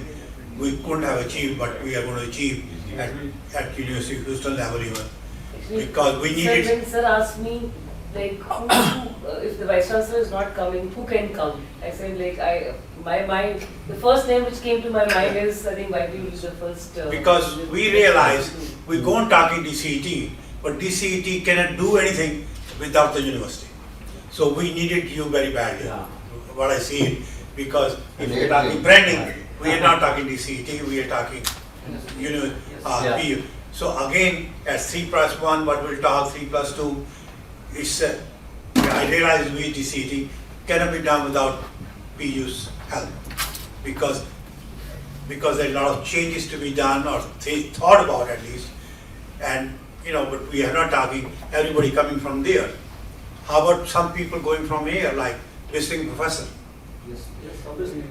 we couldn't have achieved what we are going to achieve at University of Houston level even. Because we needed. Sir, when sir asked me, like, if the vice chancellor is not coming, who can come? I said, like, the first name which came to my mind is, I think, YP was the first. Because we realized we go on talking DCET, but DCET cannot do anything without the university. So we needed you very badly. What I see, because if we're talking branding, we are not talking DCET, we are talking PU. So again, at 3+1, what we'll talk, 3+2, it's, I realize we DCET cannot be done without PU's help. Because there are a lot of changes to be done or thought about at least. And, you know, but we are not talking everybody coming from there. How about some people going from here, like visiting professor? Yes, obviously.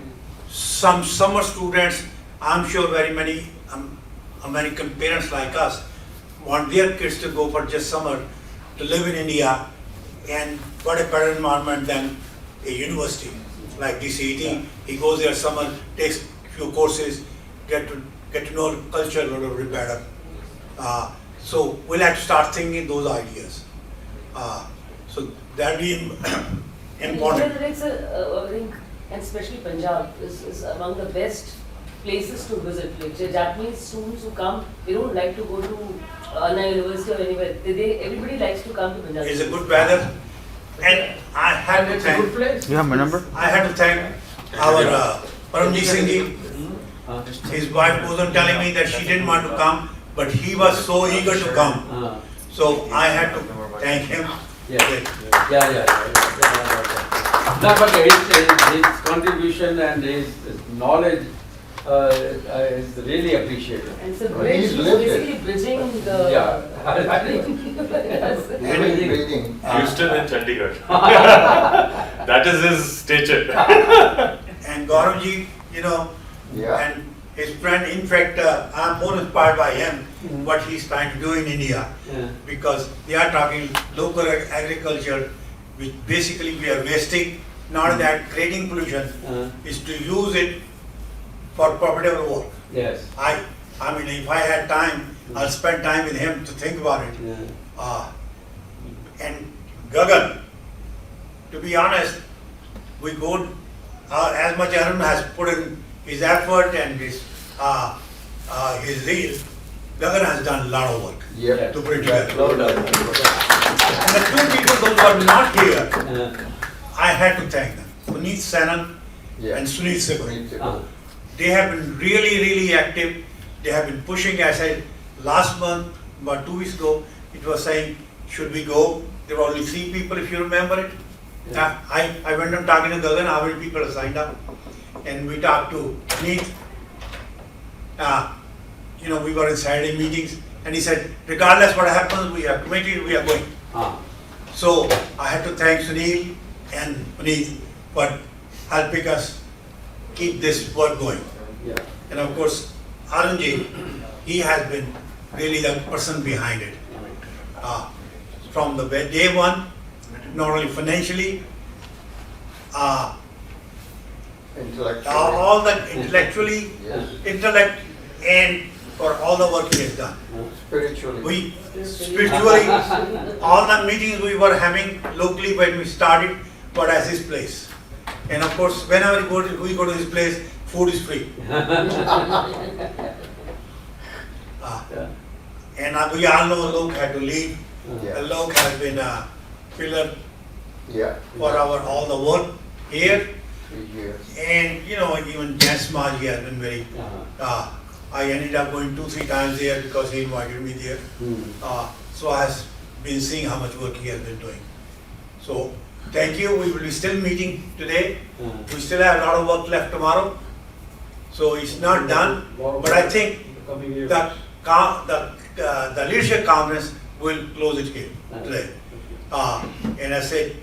some summer students, I'm sure very many American parents like us want their kids to go for just summer to live in India, and what a better environment than a university like DCET. He goes there summer, takes few courses, get to know culture a little bit better. So we'll have to start thinking those ideas. So that be important. It's I think, and especially Punjab is among the best places to visit. Like the Japanese students who come, they don't like to go to Anna University or anywhere. Everybody likes to come to Punjab. It's a good weather, and I had to It's a good thank. place. You have my number? I had to thank our Paramjit Singh ji. His wife wasn't telling me that she didn't want to come, but he was so eager to come. So I had to thank him. Yeah. No, but his contribution and his knowledge is really appreciated. And it's a Well, bridge, he's he's lived it. basically bridging the... Yeah. Living, breathing. Houston and Chandigarh. That is his stature. And Gaurav ji, Yeah. and his friend, in fact, I'm more inspired by him, what he's trying to do in India, because they are talking local agriculture, which basically we are wasting, not that creating pollution, is to use it for profitable work. Yes. I mean, if I had time, I'll spend time with him to think about it. And Gagan, to be honest, we go, as much Arun has put in his effort and his zeal, Gagan has done a lot of work Yep. to bring together. No doubt. And the two people who were not here, I had to thank them, Puneet Sanan Yeah. and Sunil Sibal. Principle. They have been really, really active. They have been pushing. I said last month, about 2 weeks ago, it was saying, should we go? There were only 3 people, if you remember it. I went on talking to Gagan, how many people have signed up. And we talked to Neet. We were in Saturday meetings, and he said, regardless what happens, we are committed, we are going. So I had to thank Sunil and Puneet for helping us keep this work going. Yeah. And of course, Arunji, he has been really the person behind it. From the day one, not only financially, Intellectually. all the intellectually, Yes. intellect, and for all the work he has done. Spiritually. Spiritually, all the meetings we were having locally when we started were at his place. And of course, whenever we go to his place, food is free. And we all know Lok had to leave. Yeah. Lok has been a pillar Yeah. for all the work here. 3 years. And even Jan Smaji has been very, I ended up going 2-3 times there because he invited me there. So I have been seeing how much work he has been doing. So thank you. We will be still meeting today. We still have a lot of work left tomorrow. So it's not done. But I think that the leadership conference will close it here today. And I said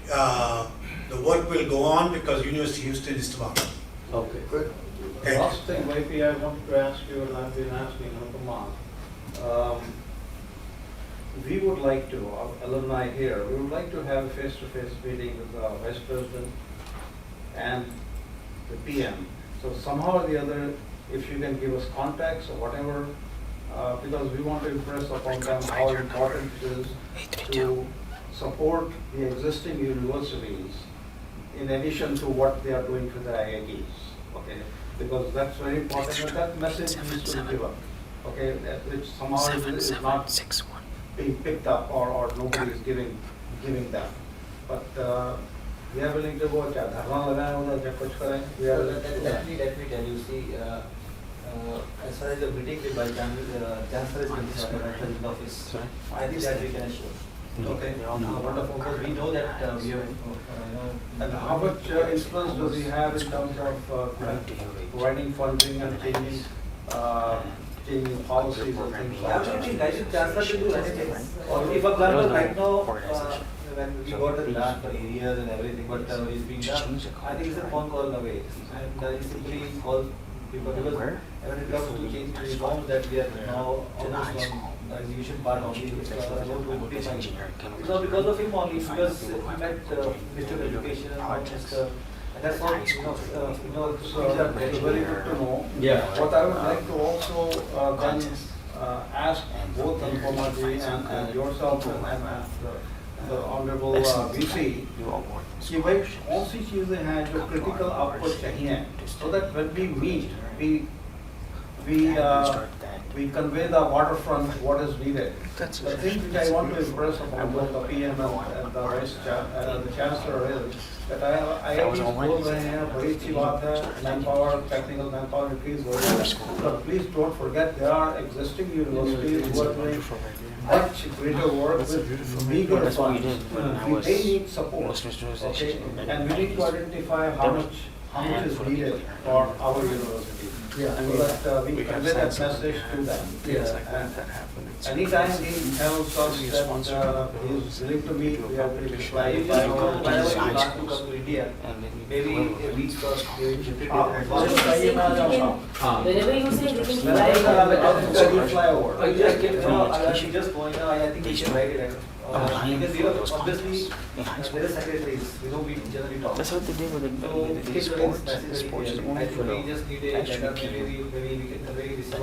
the work will go on because University of Houston is tomorrow. Okay. Good. Thank you. Last thing, maybe I wanted to ask you, and I've been asking Kumar. We would like to, our alumni here, we would like to have a face-to-face meeting with the Vice President and the PM. So somehow or the other, if you can give us contacts or whatever, because we want to impress upon them how important it is to support the existing universities in addition to what they are doing for the IITs, okay? Because that's very important, and that message needs to be given, okay? Which somehow is not being picked up or nobody is giving them. But we are willing to go, dharna lagaya hoga, jab kuch kare, we are willing to do that. Let me tell you, see, as far as the meeting with Chancellor is concerned, at the office, I think that we can assure. Okay, wonderful, because we know that we have, And how much influence does he have in terms of providing funding and changing policies and things like that? absolutely, I think Chancellor will do anything. Or if, for example, right now, when we got the grant for areas and everything, but it's being done, I think it's a phone call away. And he simply calls people because when it comes to change the forms that we are now almost on the execution part only, it's about 25. It's not because of him only, because he met Mr. Education and Mr. And that's all, So it's very good to know. Yeah. What I would like to also then ask both Anupama ji and yourself and the Honorable VC, कि भाई कौन सी चीजें हैं जो critical आपको चाहिए, so that when we meet, we convey the waterfront what is needed. The thing which I want to impress upon both the PM and the the Chancellor is that IITs बोल रहे हैं बड़ी अच्छी बात है, manpower, technical manpower increase हो रही है, but please don't forget there are existing universities who are doing much greater work with meager funds. They need support, okay, and we need to identify how much is needed for our university. Yeah. So that we convey that message to them. And anytime he tells us that he is willing to meet, we have to reply. Whenever you want to come to India, maybe a week first, maybe you should Whenever you say we can fly over. Actually, just going now, I think we should write it. Because obviously there are secretaries, we generally talk. That's what they do with the sports is only for we just need a agenda, maybe we can convey this of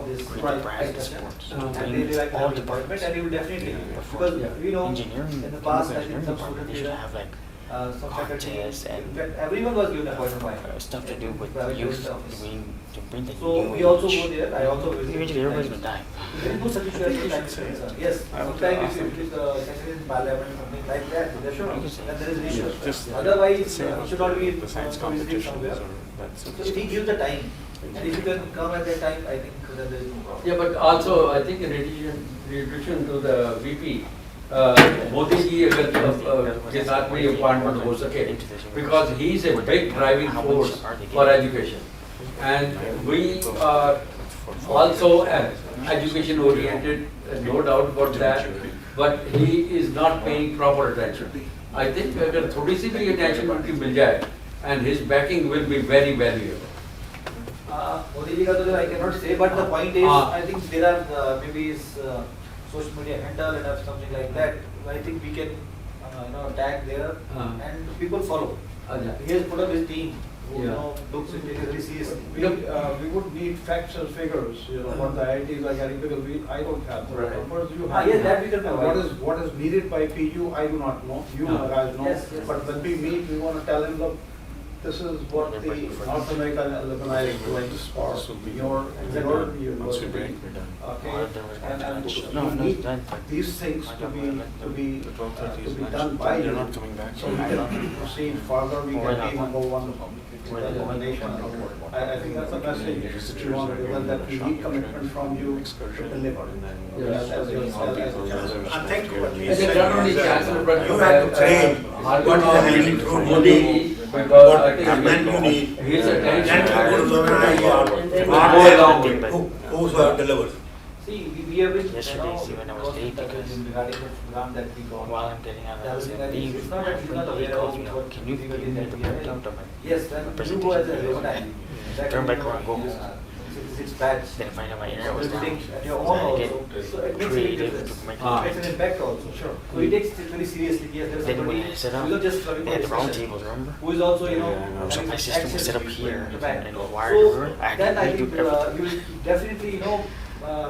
this sports. and they like All the department, and you will definitely, because engineering, in the past I think some they should have like some secretary, contests in and fact everyone was given appointment by stuff to do with private youth. sector office. To bring the So new we also age. go there, I also visit. Eventually everybody's gonna die. There is no such issue as time spent, sir. Yes, sometimes if it is secretary in parliament, something like that, there should then there is an issue. Otherwise, it should not be visiting somewhere. So if he gives the time, and if you can come at that time, I think then there is no problem. Yeah, but also I think in addition to the VP, Modi ji अगर के साथ में appointment हो सके, because he is a big driving force for education, and we are also education oriented, no doubt about that, but he is not paying proper attention. I think अगर थोड़ी सी भी attention उनकी मिल जाए, and his backing will be very valuable. Modi ji ka to I cannot say, but the point is, I think there are maybe his social media handle and something like that. I think we can tag there and people follow. He has put up his team who looks into it very seriously. We would need facts and figures, what the IITs are getting, because I don't have the numbers. You have. Yes, that we can provide. What is needed by PU, I do not know. You guys know. Yes. But when we meet, we want to tell him, look, this is what the North American alumni is doing for your university. Okay, and we need these things to be done by you, so we can proceed further. We can be number one in the nation. I think that's a message we want to give, that we need commitment from you to deliver. And thank you. I think not only Chancellor, but You have to train what is the handling through Modi, what man you need, his attention and who delivers. See, we have been Yesterday, see, when I was late because regarding the program that we got. while I'm getting out, I was It's like, leave. not that he's not He aware calls of me what up, can you give difficulties me that the we are print in. out of my Yes, when you presentation? go as a And alumni, that turn back you around, go use, home. It's batch. Then find out my internet was down. Visiting at your So own I get also. So it makes a big creative difference. to make It makes an impact also. Sure. So he takes it very seriously. Yes, there's Then when somebody I set up, who is not just coming they for had the round discussion, tables, remember? who is also, So having my system was access set up to here the back. and wired So over. I then I had to think do everything. you will definitely,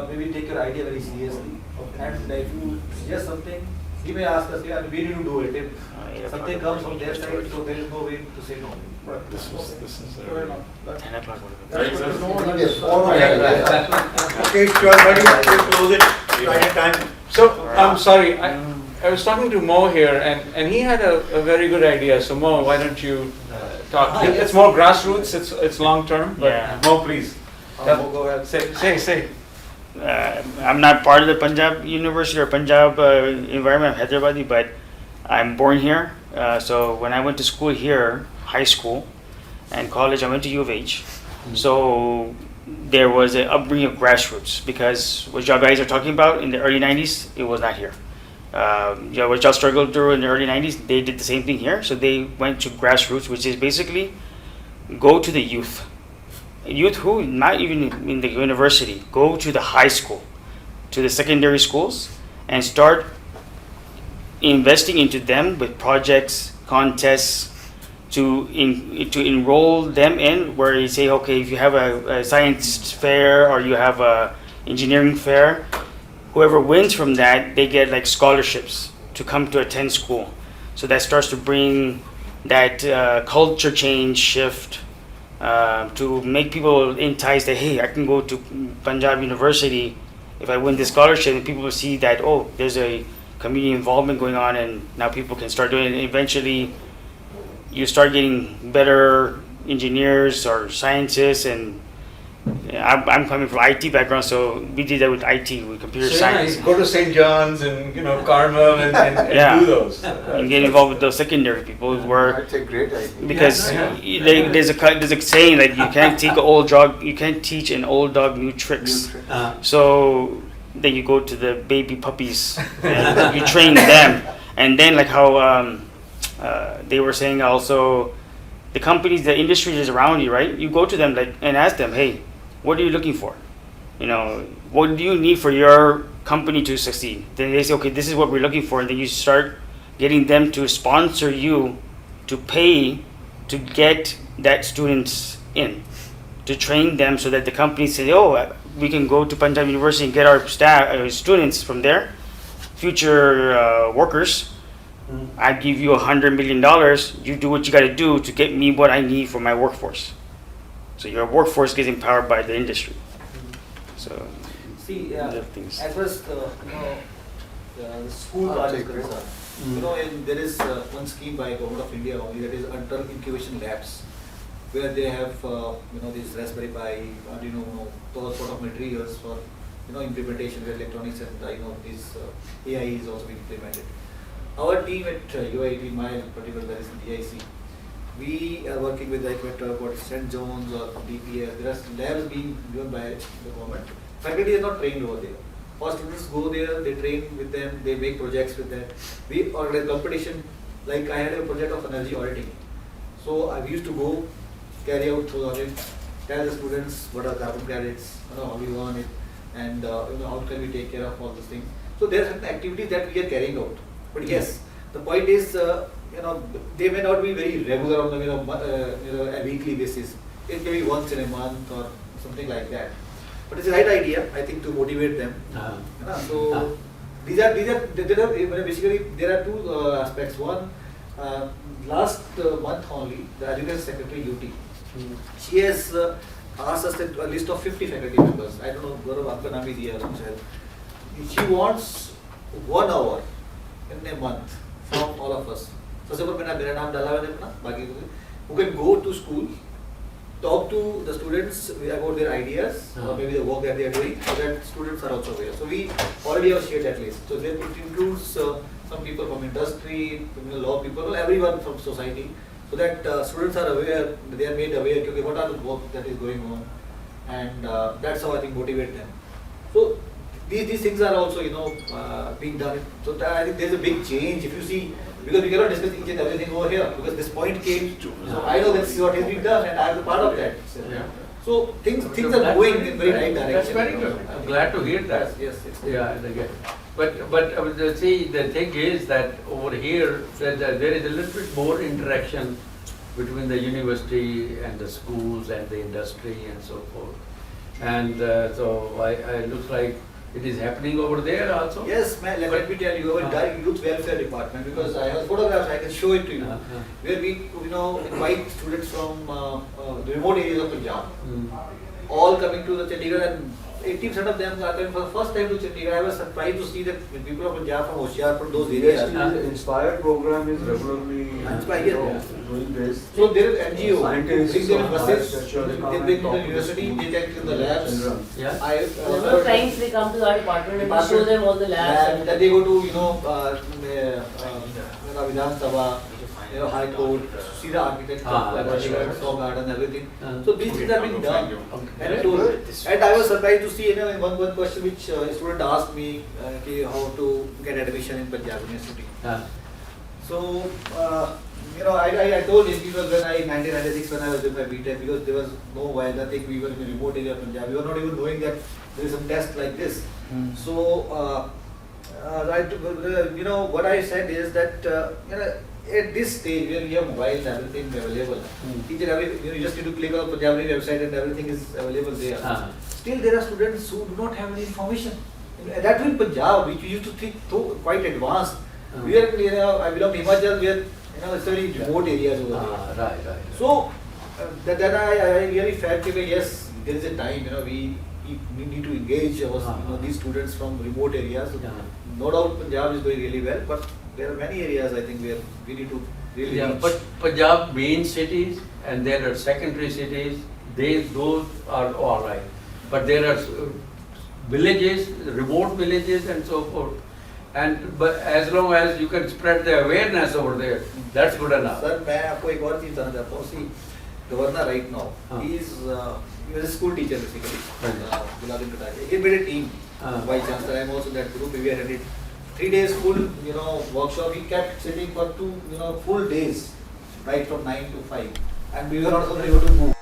maybe take your idea very seriously. And if you suggest something, he may ask us, yeah, we need to do it. If something comes from their side, so there is no way to say no. Right, this is fair enough. 10 o'clock would have been. Right, sir. No one Yes. is- Okay, it's 12:30, we'll close it, Friday time. So, I'm sorry, I was talking to Mo here, and he had a very good idea. So Mo, why don't you talk? It's more grassroots, it's long term, but Yeah. Mo, please. Go ahead. Say. I'm not part of the Panjab University or Panjab environment, I'm Hyderabadi, but I'm born here. So when I went to school here, high school and college, I went to U of H. So there was an upbringing of grassroots, because what you guys are talking about in the early 90s, it was not here. which I struggled through in the early 90s, they did the same thing here. So they went to grassroots, which is basically go to the youth. Youth who, not even in the university, go to the high school, to the secondary schools, and start investing into them with projects, contests, to enroll them in, where you say, okay, if you have a science fair or you have a engineering fair, whoever wins from that, they get like scholarships to come to attend school. So that starts to bring that culture change shift, to make people enticed that, hey, I can go to Panjab University if I win this scholarship, and people will see that, oh, there's a community involvement going on, and now people can start doing it. And eventually you start getting better engineers or scientists, and I'm coming from IT background, so we did that with IT, with computer science. Go to St. John's and Carmel and Yeah. do those. And get involved with those secondary people who were, That's a great idea. because Yeah. there's a saying that you can't take an old dog, you can't teach an old dog new tricks. So then you go to the baby puppies and you train them, and then like how they were saying also, the companies, the industry is around you, right? You go to them like and ask them, hey, what are you looking for? You know, what do you need for your company to succeed? Then they say, okay, this is what we're looking for, and then you start getting them to sponsor you, to pay to get that students in, to train them, so that the company say, oh, we can go to Panjab University and get our staff, students from there, future workers. I give you $100 million. You do what you got to do to get me what I need for my workforce. So your workforce gets empowered by the industry. So See, other things. as far as the school part is concerned, you know, there is one scheme by Government of India only, that is Atal Incubation Labs, where they have these Raspberry Pi, Arduino, those sort of materials for implementation where electronics and this AI is also being implemented. Our team at UIT, my particular, that is DIC, we are working with like what St. John's or DPS. There are labs being given by the government. Faculty is not trained over there. Our students go there, they train with them, they make projects with them. We organize competition. Like I had a project of energy auditing. So I used to go, carry out those audits, tell the students what are carbon credits, how we earn it, and how can we take care of all these things. So there are certain activities that we are carrying out. But yes, the point is, they may not be very regular on a weekly basis. It may be once in a month or something like that. But it's the right idea, I think, to motivate them. So these are basically there are two aspects. One, last month only, the Education Secretary UT, she has asked us a list of 50 faculty members. I don't know, Gaurav, aapka naam bhi diya hai. She wants 1 hour in a month from all of us. So, who can go to school, talk to the students about their ideas, or maybe the work that they are doing, so that students are also aware. So we already have shared that list. So it includes some people from industry, law people, everyone from society, so that students are aware, they are made aware, okay, what are the work that is going on, and that's how I think motivate them. So these things are also being done. So I think there's a big change if you see, because we cannot discuss each and everything over here, because this point came. So I know that's what is being done, and I am a part of that. So things are going in very right direction. That's very good. I'm glad to hear that. Yes. Yeah, but I would say the thing is that over here there is a little bit more interaction between the university and the schools and the industry and so forth. And so I looks like it is happening over there also. Yes, man. Let me tell you, our youth welfare department, because I have photographs, I can show it to you, where we invite students from the remote areas of Punjab, all coming to the Chandigarh, and 80% of them are coming for the first time to Chandigarh. I was surprised to see that people of Punjab, from Hoshiar, from those areas. The Inspire program is regularly doing this. So there is NGO, Scientists, bring them in buses, sexual they bring to the university, they take in the labs. Yeah. Several times they come to our department and we show them all the labs. Then they go to, Vidhan Sabha, you know, High Court, see the architect, Saw Garden, everything. So these things have been done. And I was surprised to see, you know, one question which a student asked me, how to get admission in Panjab University. So, you know, I told him, because when in 1996 when I was doing my BTech, because there was no wild, I think we were in a remote area of Punjab, we were not even knowing that there is some test like this. So, you know, what I said is that, you know, at this stage where we have mobiles, everything available, each and every, you know, you just need to click on the Punjabi website and everything is available there. Still there are students who do not have any information. That in Punjab, which we used to think quite advanced. We are, you know, I belong to Himachal, we are, you know, it's very remote areas over there. So, then I really felt that yes, there is a time, you know, we need to engage our, you know, these students from remote areas. No doubt Punjab is doing really well, but there are many areas I think where we need to really reach. But Punjab main cities and there are secondary cities, those are all right. But there are villages, remote villages and so forth. But as long as you can spread the awareness over there, that's good enough. Sir, मैं आपको एक और चीज बताना चाहता हूँ. See, governor right now, he is a school teacher basically. He made a team. Vice Chancellor, I am also in that group. We had 3 days full, you know, workshop. He kept sitting for 2, you know, full days, right from 9 to 5, and we were not able to move.